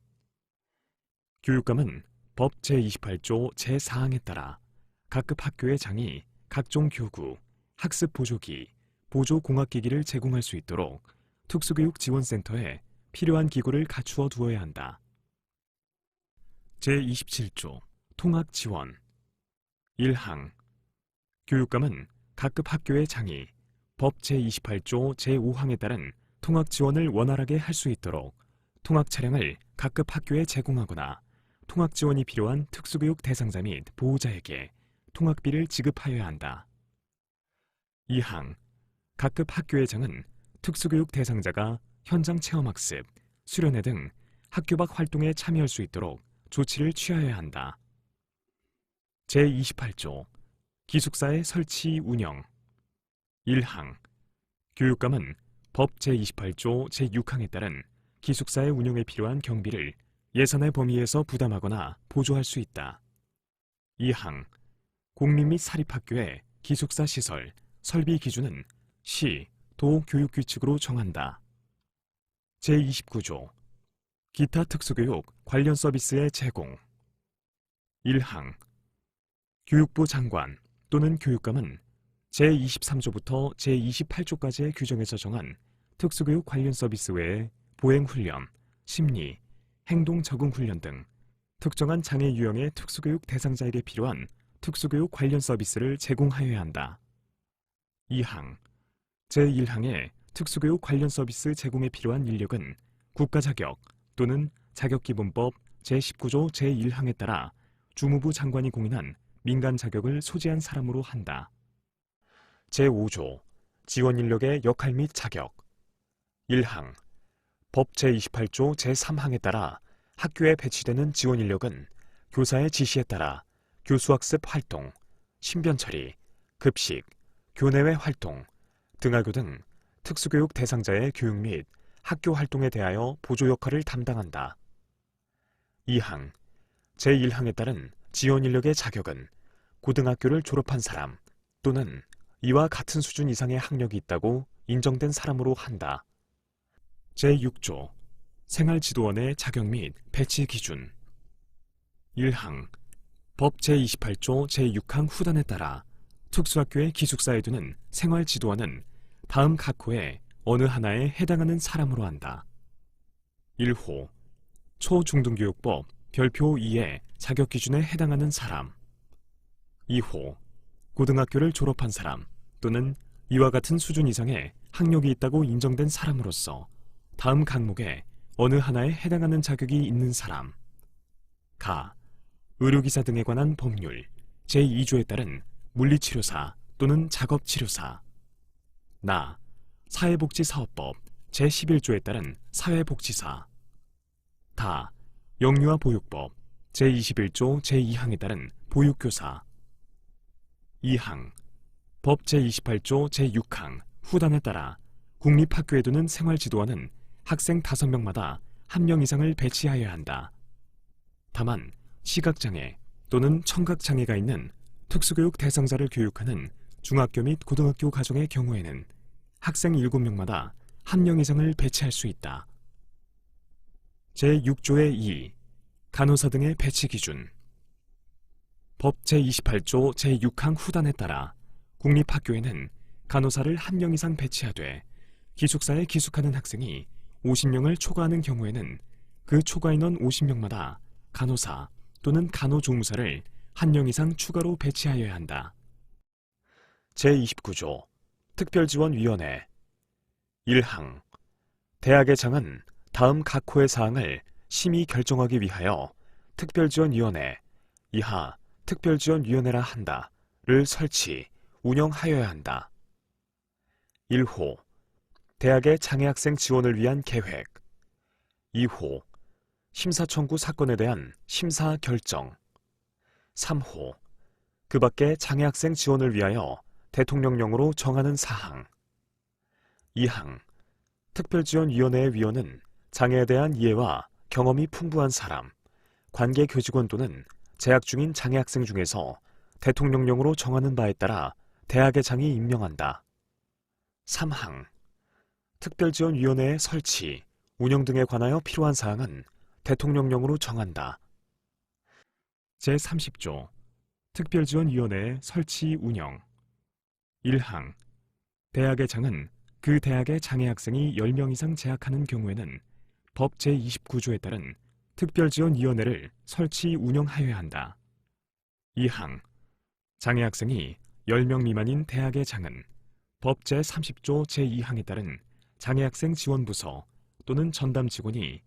교육감은 법 제28조 제4항에 따라 각급 학교의 장이 각종 교구, 학습 보조기, 보조공학기기를 제공할 수 있도록 특수교육지원센터에 필요한 기구를 갖추어 두어야 한다. 제27조 통학지원 1항 교육감은 각급 학교의 장이 법 제28조 제5항에 따른 통학지원을 원활하게 할 수 있도록 통학차량을 각급 학교에 제공하거나 통학지원이 필요한 특수교육 대상자 및 보호자에게 통학비를 지급하여야 한다. 2항 각급 학교의 장은 특수교육 대상자가 현장 체험학습, 수련회 등 학교 밖 활동에 참여할 수 있도록 조치를 취하여야 한다. 제28조 기숙사의 설치 운영 1항 교육감은 법 제28조 제6항에 따른 기숙사의 운영에 필요한 경비를 예산의 범위에서 부담하거나 보조할 수 있다. 2항 공립 및 사립학교의 기숙사 시설, 설비 기준은 시, 도 교육규칙으로 정한다. 제29조 기타 특수교육 관련 서비스의 제공 1항 교육부 장관 또는 교육감은 제23조부터 제28조까지의 규정에서 정한 특수교육 관련 서비스 외에 보행훈련, 심리, 행동 적응 훈련 등 특정한 장애 유형의 특수교육 대상자에게 필요한 특수교육 관련 서비스를 제공하여야 한다. 2항 제1항의 특수교육 관련 서비스 제공에 필요한 인력은 국가자격 또는 자격기본법 제19조 제1항에 따라 주무부 장관이 공인한 민간 자격을 소지한 사람으로 한다. 제5조 지원인력의 역할 및 자격 1항 법 제28조 제3항에 따라 학교에 배치되는 지원인력은 교사의 지시에 따라 교수학습 활동, 신변처리, 급식, 교내외 활동, 등하교 등 특수교육 대상자의 교육 및 학교 활동에 대하여 보조 역할을 담당한다. 2항 제1항에 따른 지원인력의 자격은 고등학교를 졸업한 사람 또는 이와 같은 수준 이상의 학력이 있다고 인정된 사람으로 한다. 제6조 생활지도원의 자격 및 배치 기준 1항 법 제28조 제6항 후단에 따라 특수학교의 기숙사에 두는 생활지도원은 다음 각 호의 어느 하나에 해당하는 사람으로 한다. 1호 초중등교육법 별표 2의 자격기준에 해당하는 사람 2호 고등학교를 졸업한 사람 또는 이와 같은 수준 이상의 학력이 있다고 인정된 사람으로서 다음 항목에 어느 하나에 해당하는 자격이 있는 사람 가 의료기사 등에 관한 법률 제2조에 따른 물리치료사 또는 작업치료사 나 사회복지사업법 제11조에 따른 사회복지사 다 영유아 보육법 제21조 제2항에 따른 보육교사 2항 법 제28조 제6항 후단에 따라 국립학교에 두는 생활지도원은 학생 5명마다 1명 이상을 배치하여야 한다. 다만 시각장애 또는 청각장애가 있는 특수교육 대상자를 교육하는 중학교 및 고등학교 가정의 경우에는 학생 7명마다 1명 이상을 배치할 수 있다. 제6조의 2. 간호사 등의 배치 기준. 법 제28조 제6항 후단에 따라 국립학교에는 간호사를 1명 이상 배치하되 기숙사에 기숙하는 학생이 50명을 초과하는 경우에는 그 초과 인원 50명마다 간호사 또는 간호조무사를 1명 이상 추가로 배치하여야 한다. 제29조 특별지원위원회 1항 대학의 장은 다음 각 호의 사항을 심의 결정하기 위하여 특별지원위원회 이하 특별지원위원회라 한다를 설치, 운영하여야 한다. 1호 대학의 장애학생 지원을 위한 계획 2호 심사청구 사건에 대한 심사 결정 3호 그 밖에 장애학생 지원을 위하여 대통령령으로 정하는 사항 2항 특별지원위원회의 위원은 장애에 대한 이해와 경험이 풍부한 사람, 관계교직원 또는 재학 중인 장애학생 중에서 대통령령으로 정하는 바에 따라 대학의 장이 임명한다. 3항 특별지원위원회의 설치, 운영 등에 관하여 필요한 사항은 대통령령으로 정한다. 제30조 특별지원위원회의 설치 운영 1항 대학의 장은 그 대학의 장애학생이 10명 이상 재학하는 경우에는 법 제29조에 따른 특별지원위원회를 설치 운영하여야 한다. 2항 장애학생이 10명 미만인 대학의 장은 법 제30조 제2항에 따른 장애학생 지원부서 또는 전담 직원이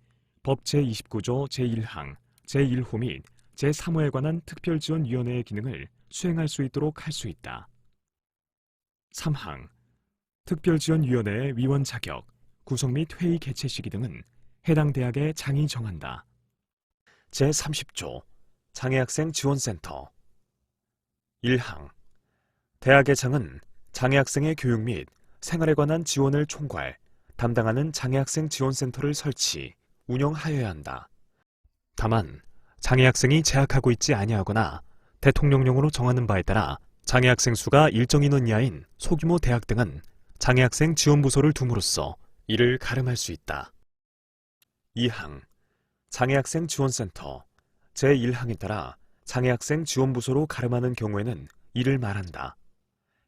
법 제29조 제1항, 제1호 및 제3호에 관한 특별지원위원회의 기능을 수행할 수 있도록 할 수 있다. 3항 특별지원위원회의 위원 자격, 구성 및 회의 개최 시기 등은 해당 대학의 장이 정한다. 제30조 장애학생 지원센터 1항 대학의 장은 장애학생의 교육 및 생활에 관한 지원을 총괄, 담당하는 장애학생 지원센터를 설치, 운영하여야 한다. 다만 장애학생이 재학하고 있지 아니하거나 대통령령으로 정하는 바에 따라 장애학생 수가 일정 인원 이하인 소규모 대학 등은 장애학생 지원부서를 둠으로써 이를 가름할 수 있다. 2항 장애학생 지원센터 제1항에 따라 장애학생 지원부서로 가름하는 경우에는 이를 말한다.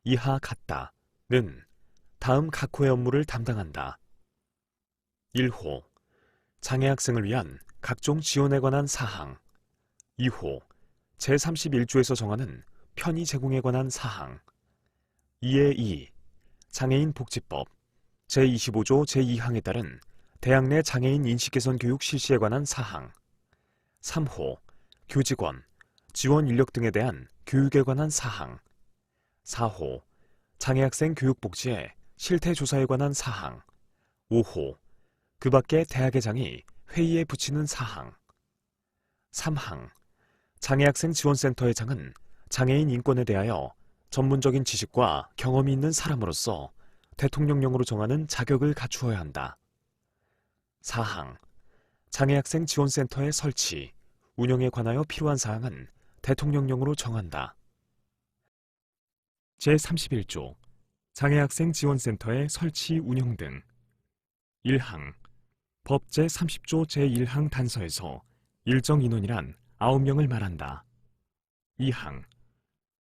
이하 같다는 다음 각 호의 업무를 담당한다. 1호 장애학생을 위한 각종 지원에 관한 사항 2호 제31조에서 정하는 편의 제공에 관한 사항 2의 2 장애인 복지법 제25조 제2항에 따른 대학 내 장애인 인식개선 교육 실시에 관한 사항 3호 교직원, 지원 인력 등에 대한 교육에 관한 사항 4호 장애학생 교육복지의 실태조사에 관한 사항 5호 그 밖에 대학의 장이 회의에 붙이는 사항 3항 장애학생 지원센터의 장은 장애인 인권에 대하여 전문적인 지식과 경험이 있는 사람으로서 대통령령으로 정하는 자격을 갖추어야 한다. 4항 장애학생 지원센터의 설치, 운영에 관하여 필요한 사항은 대통령령으로 정한다. 제31조 장애학생 지원센터의 설치 운영 등 1항 법 제30조 제1항 단서에서 일정 인원이란 9명을 말한다. 2항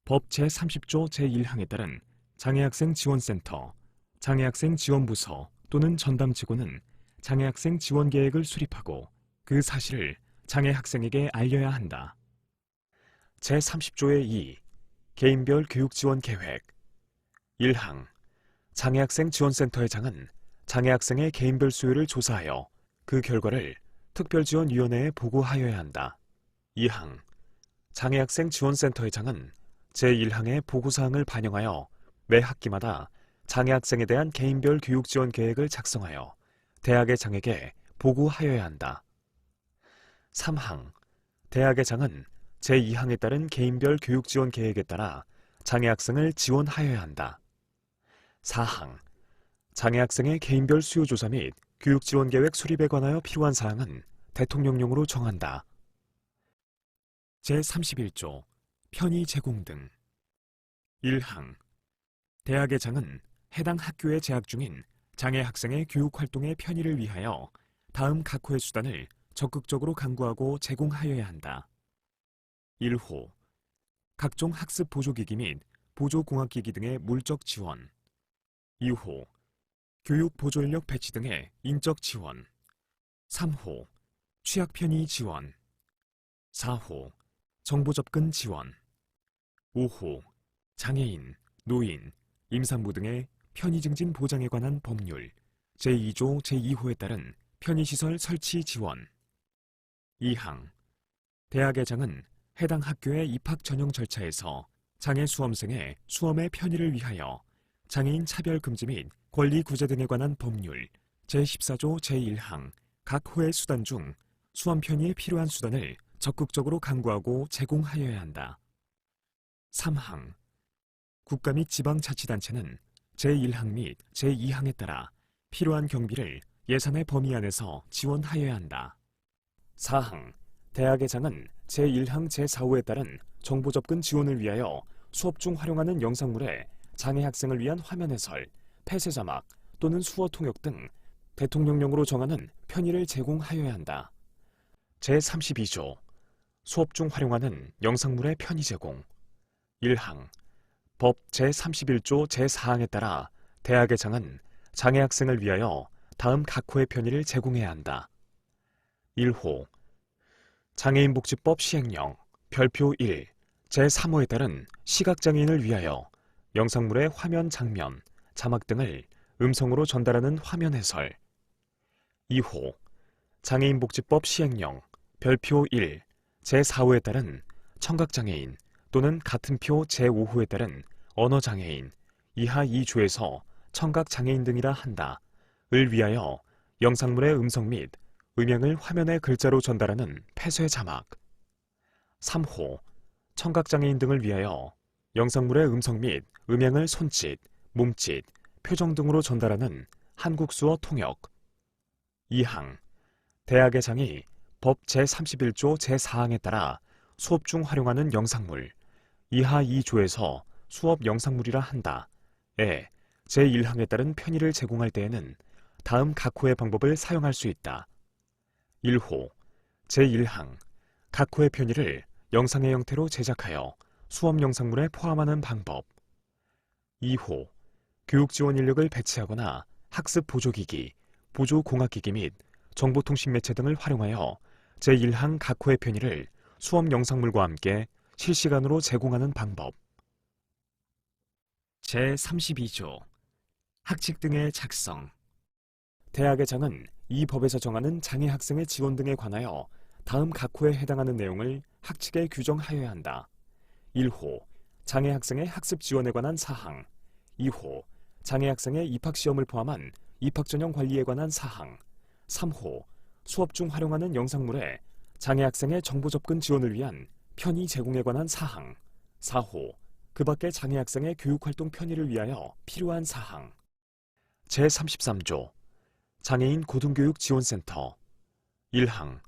법 제30조 제1항에 따른 장애학생 지원센터, 장애학생 지원부서 또는 전담 직원은 장애학생 지원 계획을 수립하고 그 사실을 장애학생에게 알려야 한다. 제30조의 2 개인별 교육지원 계획 1항 장애학생 지원센터의 장은 장애학생의 개인별 수요를 조사하여 그 결과를 특별지원위원회에 보고하여야 한다. 2항 장애학생 지원센터의 장은 제1항의 보고사항을 반영하여 매 학기마다 장애학생에 대한 개인별 교육지원 계획을 작성하여 대학의 장에게 보고하여야 한다. 3항 대학의 장은 제2항에 따른 개인별 교육지원 계획에 따라 장애학생을 지원하여야 한다. 4항 장애학생의 개인별 수요조사 및 교육지원계획 수립에 관하여 필요한 사항은 대통령령으로 정한다. 제31조 편의 제공 등. 1항 대학의 장은 해당 학교에 재학 중인 장애 학생의 교육 활동의 편의를 위하여 다음 각호의 수단을 적극적으로 강구하고 제공하여야 한다. 1호 각종 학습 보조기기 및 보조공학기기 등의 물적 지원. 2호 교육 보조인력 배치 등의 인적 지원. 3호 취약 편의 지원. 4호 정보 접근 지원. 5호 장애인, 노인, 임산부 등의 편의 증진 보장에 관한 법률 제2조 제2호에 따른 편의시설 설치 지원. 2항 대학의 장은 해당 학교의 입학 전형 절차에서 장애 수험생의 수험의 편의를 위하여 장애인 차별 금지 및 권리 구제 등에 관한 법률 제14조 제1항 각 호의 수단 중 수험 편의에 필요한 수단을 적극적으로 강구하고 제공하여야 한다. 3항 국가 및 지방자치단체는 제1항 및 제2항에 따라 필요한 경비를 예산의 범위 안에서 지원하여야 한다. 4항 대학의 장은 제1항 제4호에 따른 정보 접근 지원을 위하여 수업 중 활용하는 영상물에 장애 학생을 위한 화면 해설, 폐쇄 자막 또는 수어 통역 등 대통령령으로 정하는 편의를 제공하여야 한다. 제32조 수업 중 활용하는 영상물의 편의 제공. 1항 법 제31조 제4항에 따라 대학의 장은 장애 학생을 위하여 다음 각호의 편의를 제공해야 한다. 1호 장애인복지법 시행령 별표 1 제3호에 따른 시각장애인을 위하여 영상물의 화면 장면, 자막 등을 음성으로 전달하는 화면 해설. 2호 장애인복지법 시행령 별표 1 제4호에 따른 청각장애인 또는 같은 표 제5호에 따른 언어장애인 이하 2조에서 청각장애인 등이라 한다. 을 위하여 영상물의 음성 및 음향을 화면에 글자로 전달하는 폐쇄 자막. 3호 청각장애인 등을 위하여 영상물의 음성 및 음향을 손짓, 몸짓, 표정 등으로 전달하는 한국수어 통역. 2항 대학의 장이 법 제31조 제4항에 따라 수업 중 활용하는 영상물 이하 2조에서 수업 영상물이라 한다에 제1항에 따른 편의를 제공할 때에는 다음 각호의 방법을 사용할 수 있다. 1호 제1항 각호의 편의를 영상의 형태로 제작하여 수업 영상물에 포함하는 방법. 2호 교육 지원 인력을 배치하거나 학습 보조기기, 보조공학기기 및 정보통신 매체 등을 활용하여 제1항 각호의 편의를 수업 영상물과 함께 실시간으로 제공하는 방법. 제32조 학칙 등의 작성. 대학의 장은 이 법에서 정하는 장애 학생의 지원 등에 관하여 다음 각호에 해당하는 내용을 학칙에 규정하여야 한다. 1호 장애 학생의 학습 지원에 관한 사항. 2호 장애 학생의 입학시험을 포함한 입학 전형 관리에 관한 사항. 3호 수업 중 활용하는 영상물에 장애 학생의 정보 접근 지원을 위한 편의 제공에 관한 사항. 4호 그 밖의 장애 학생의 교육활동 편의를 위하여 필요한 사항. 제33조 장애인 고등교육지원센터. 1항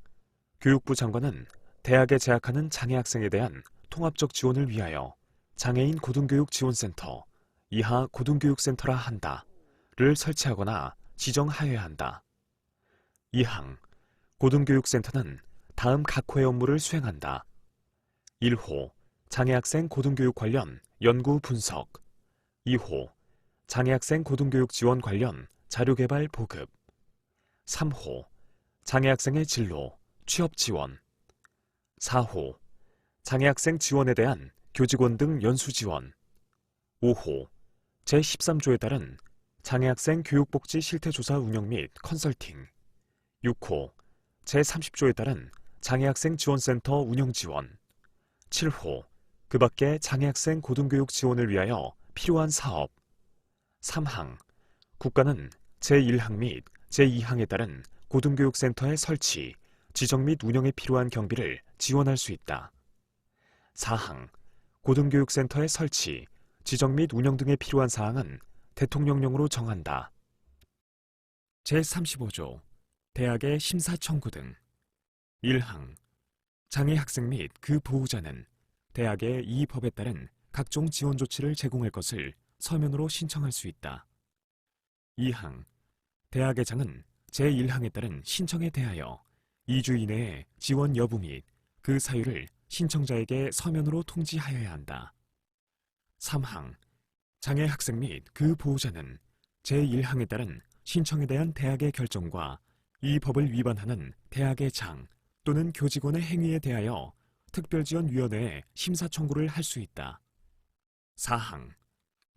교육부 장관은 대학에 재학하는 장애 학생에 대한 통합적 지원을 위하여 장애인 고등교육지원센터 이하 고등교육센터라 한다를 설치하거나 지정하여야 한다. 2항 고등교육센터는 다음 각호의 업무를 수행한다. 1호 장애학생 고등교육 관련 연구 분석. 2호 장애학생 고등교육 지원 관련 자료개발 보급. 3호 장애학생의 진로, 취업 지원. 4호 장애학생 지원에 대한 교직원 등 연수 지원. 5호 제13조에 따른 장애학생 교육복지 실태조사 운영 및 컨설팅. 6호 제30조에 따른 장애학생 지원센터 운영 지원. 7호 그 밖의 장애학생 고등교육 지원을 위하여 필요한 사업. 3항 국가는 제1항 및 제2항에 따른 고등교육센터의 설치, 지정 및 운영에 필요한 경비를 지원할 수 있다. 4항 고등교육센터의 설치, 지정 및 운영 등에 필요한 사항은 대통령령으로 정한다. 제35조 대학의 심사 청구 등. 1항 장애 학생 및 그 보호자는 대학에 이 법에 따른 각종 지원 조치를 제공할 것을 서면으로 신청할 수 있다. 2항. 대학의 장은 제1항에 따른 신청에 대하여 2주 이내에 지원 여부 및 그 사유를 신청자에게 서면으로 통지하여야 한다. 3항. 장애 학생 및 그 보호자는 제1항에 따른 신청에 대한 대학의 결정과 이 법을 위반하는 대학의 장 또는 교직원의 행위에 대하여 특별지원위원회에 심사 청구를 할 수 있다. 4항.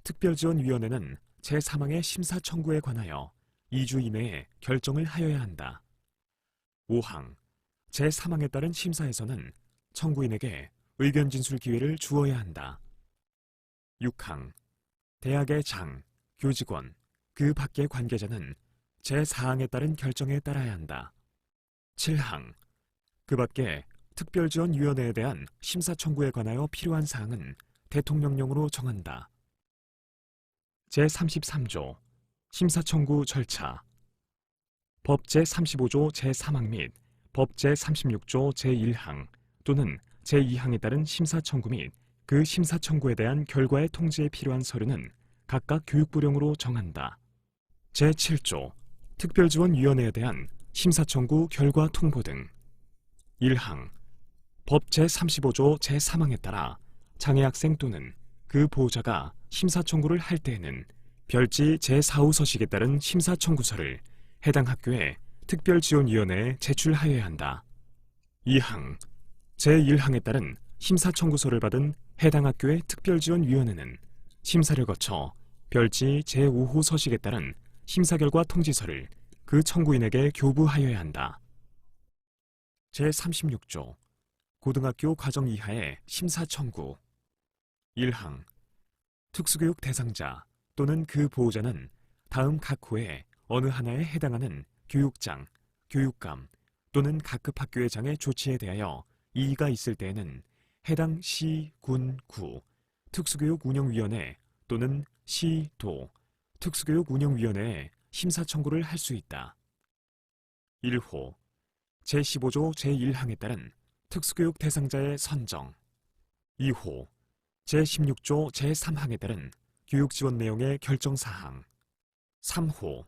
특별지원위원회는 제3항의 심사 청구에 관하여 2주 이내에 결정을 하여야 한다. 5항. 제3항에 따른 심사에서는 청구인에게 의견 진술 기회를 주어야 한다. 6항. 대학의 장, 교직원, 그 밖의 관계자는 제4항에 따른 결정에 따라야 한다. 7항. 그 밖에 특별지원위원회에 대한 심사 청구에 관하여 필요한 사항은 대통령령으로 정한다. 제33조 심사 청구 절차. 법 제35조 제3항 및 법 제36조 제1항 또는 제2항에 따른 심사 청구 및 그 심사 청구에 대한 결과의 통지에 필요한 서류는 각각 교육부령으로 정한다. 제7조 특별지원위원회에 대한 심사 청구 결과 통보 등. 1항. 법 제35조 제3항에 따라 장애학생 또는 그 보호자가 심사 청구를 할 때에는 별지 제4호 서식에 따른 심사 청구서를 해당 학교에 특별지원위원회에 제출하여야 한다. 2항. 제1항에 따른 심사 청구서를 받은 해당 학교의 특별지원위원회는 심사를 거쳐 별지 제5호 서식에 따른 심사 결과 통지서를 그 청구인에게 교부하여야 한다. 제36조 고등학교 과정 이하의 심사 청구. 1항. 특수교육 대상자 또는 그 보호자는 다음 각 호에 어느 하나에 해당하는 교육장, 교육감 또는 각급 학교의 장애 조치에 대하여 이의가 있을 때에는 해당 시, 군, 구, 특수교육운영위원회 또는 시, 도, 특수교육운영위원회에 심사 청구를 할 수 있다. 1호. 제15조 제1항에 따른 특수교육 대상자의 선정. 2호. 제16조 제3항에 따른 교육지원 내용의 결정사항. 3호.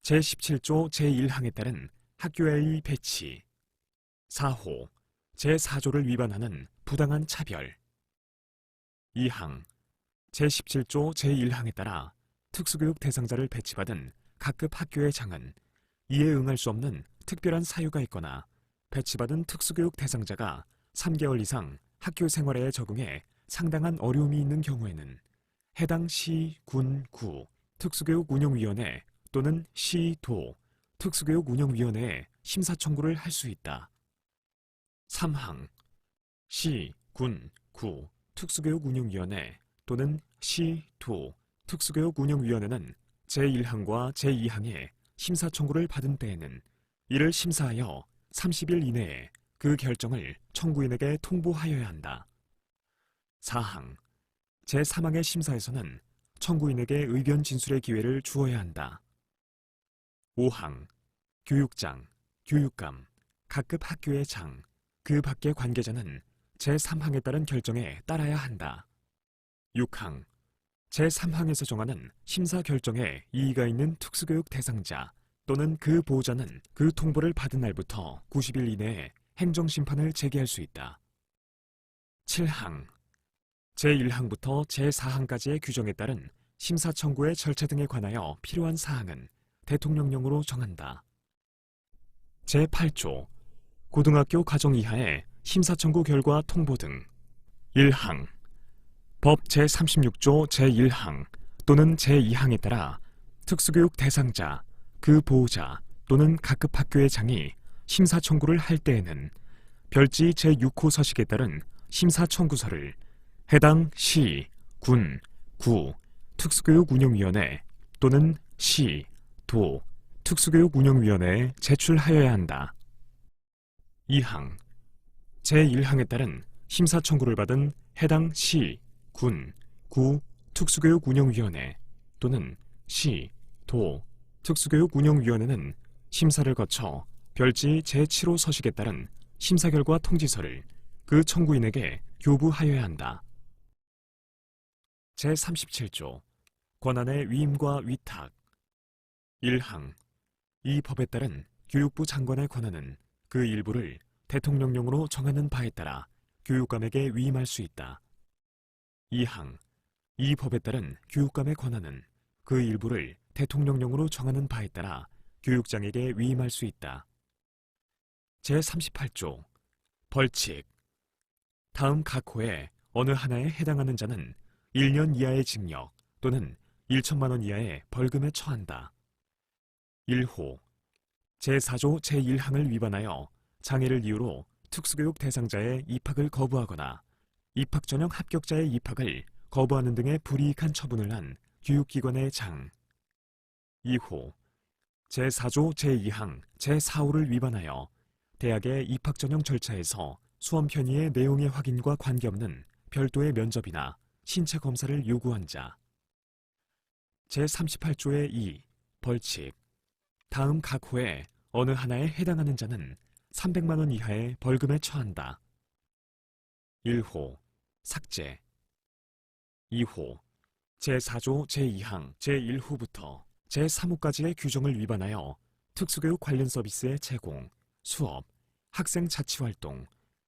제17조 제1항에 따른 학교의 배치. 4호. 제4조를 위반하는 부당한 차별. 2항. 제17조 제1항에 따라 특수교육 대상자를 배치받은 각급 학교의 장은 이에 응할 수 없는 특별한 사유가 있거나 배치받은 특수교육 대상자가 3개월 이상 학교 생활에 적응해 상당한 어려움이 있는 경우에는 해당 시, 군, 구, 특수교육운영위원회 또는 시, 도, 특수교육운영위원회에 심사 청구를 할 수 있다. 3항. 시, 군, 구, 특수교육운영위원회 또는 시, 도, 특수교육운영위원회는 제1항과 제2항에 심사 청구를 받은 때에는 이를 심사하여 30일 이내에 그 결정을 청구인에게 통보하여야 한다. 4항. 제3항의 심사에서는 청구인에게 의견 진술의 기회를 주어야 한다. 5항. 교육장, 교육감, 각급 학교의 장, 그 밖의 관계자는 제3항에 따른 결정에 따라야 한다. 6항. 제3항에서 정하는 심사 결정에 이의가 있는 특수교육 대상자 또는 그 보호자는 그 통보를 받은 날부터 90일 이내에 행정심판을 제기할 수 있다. 7항. 제1항부터 제4항까지의 규정에 따른 심사 청구의 절차 등에 관하여 필요한 사항은 대통령령으로 정한다. 제8조 고등학교 과정 이하의 심사 청구 결과 통보 등. 1항. 법 제36조 제1항 또는 제2항에 따라 특수교육 대상자, 그 보호자 또는 각급 학교의 장이 심사 청구를 할 때에는 별지 제6호 서식에 따른 심사 청구서를 해당 시, 군, 구, 특수교육운영위원회 또는 시, 도, 특수교육운영위원회에 제출하여야 한다. 2항. 제1항에 따른 심사 청구를 받은 해당 시, 군, 구, 특수교육운영위원회 또는 시, 도, 특수교육운영위원회는 심사를 거쳐 별지 제7호 서식에 따른 심사 결과 통지서를 그 청구인에게 교부하여야 한다. 제37조 권한의 위임과 위탁 1항 이 법에 따른 교육부 장관의 권한은 그 일부를 대통령령으로 정하는 바에 따라 교육감에게 위임할 수 있다. 2항 이 법에 따른 교육감의 권한은 그 일부를 대통령령으로 정하는 바에 따라 교육장에게 위임할 수 있다. 제38조 벌칙 다음 각 호에 어느 하나에 해당하는 자는 1년 이하의 징역 또는 1천만 원 이하의 벌금에 처한다. 1호 제4조 제1항을 위반하여 장애를 이유로 특수교육 대상자의 입학을 거부하거나 입학 전형 합격자의 입학을 거부하는 등의 불이익한 처분을 한 교육기관의 장. 2호 제4조 제2항 제4호를 위반하여 대학의 입학 전형 절차에서 수험 편의의 내용의 확인과 관계없는 별도의 면접이나 신체 검사를 요구한 자. 제38조의 2 벌칙 다음 각 호에 어느 하나에 해당하는 자는 300만 원 이하의 벌금에 처한다. 1호 삭제 2호 제4조 제2항 제1호부터 제3호까지의 규정을 위반하여 특수교육 관련 서비스의 제공, 수업, 학생 자치활동,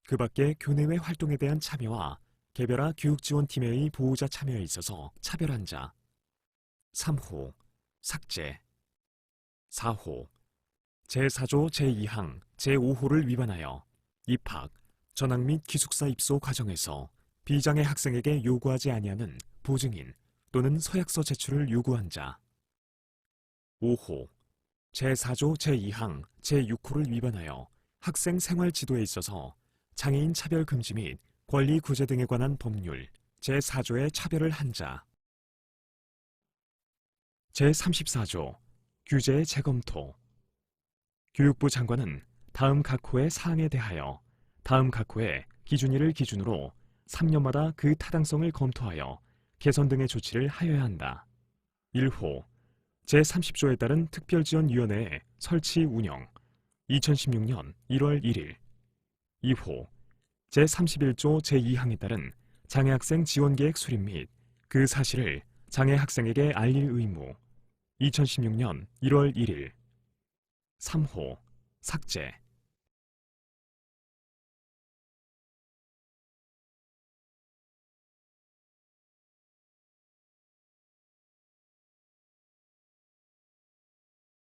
그 밖의 교내외 활동에 대한 참여와 개별화 교육지원팀의 보호자 참여에 있어서 차별한 자. 3호 삭제 4호 제4조 제2항 제5호를 위반하여 입학, 전학 및 기숙사 입소 과정에서 비장애 학생에게 요구하지 아니하는 보증인 또는 서약서 제출을 요구한 자. 5호 제4조 제2항 제6호를 위반하여 학생 생활 지도에 있어서 장애인 차별 금지 및 권리 구제 등에 관한 법률 제4조의 차별을 한 자. 제34조 규제의 재검토 교육부 장관은 다음 각 호의 사항에 대하여 다음 각 호의 기준일을 기준으로 3년마다 그 타당성을 검토하여 개선 등의 조치를 하여야 한다. 1호 제30조에 따른 특별지원위원회의 설치 운영 2016년 1월 1일 2호 제31조 제2항에 따른 장애학생 지원계획 수립 및 그 사실을 장애학생에게 알릴 의무 2016년 1월 1일 3호 삭제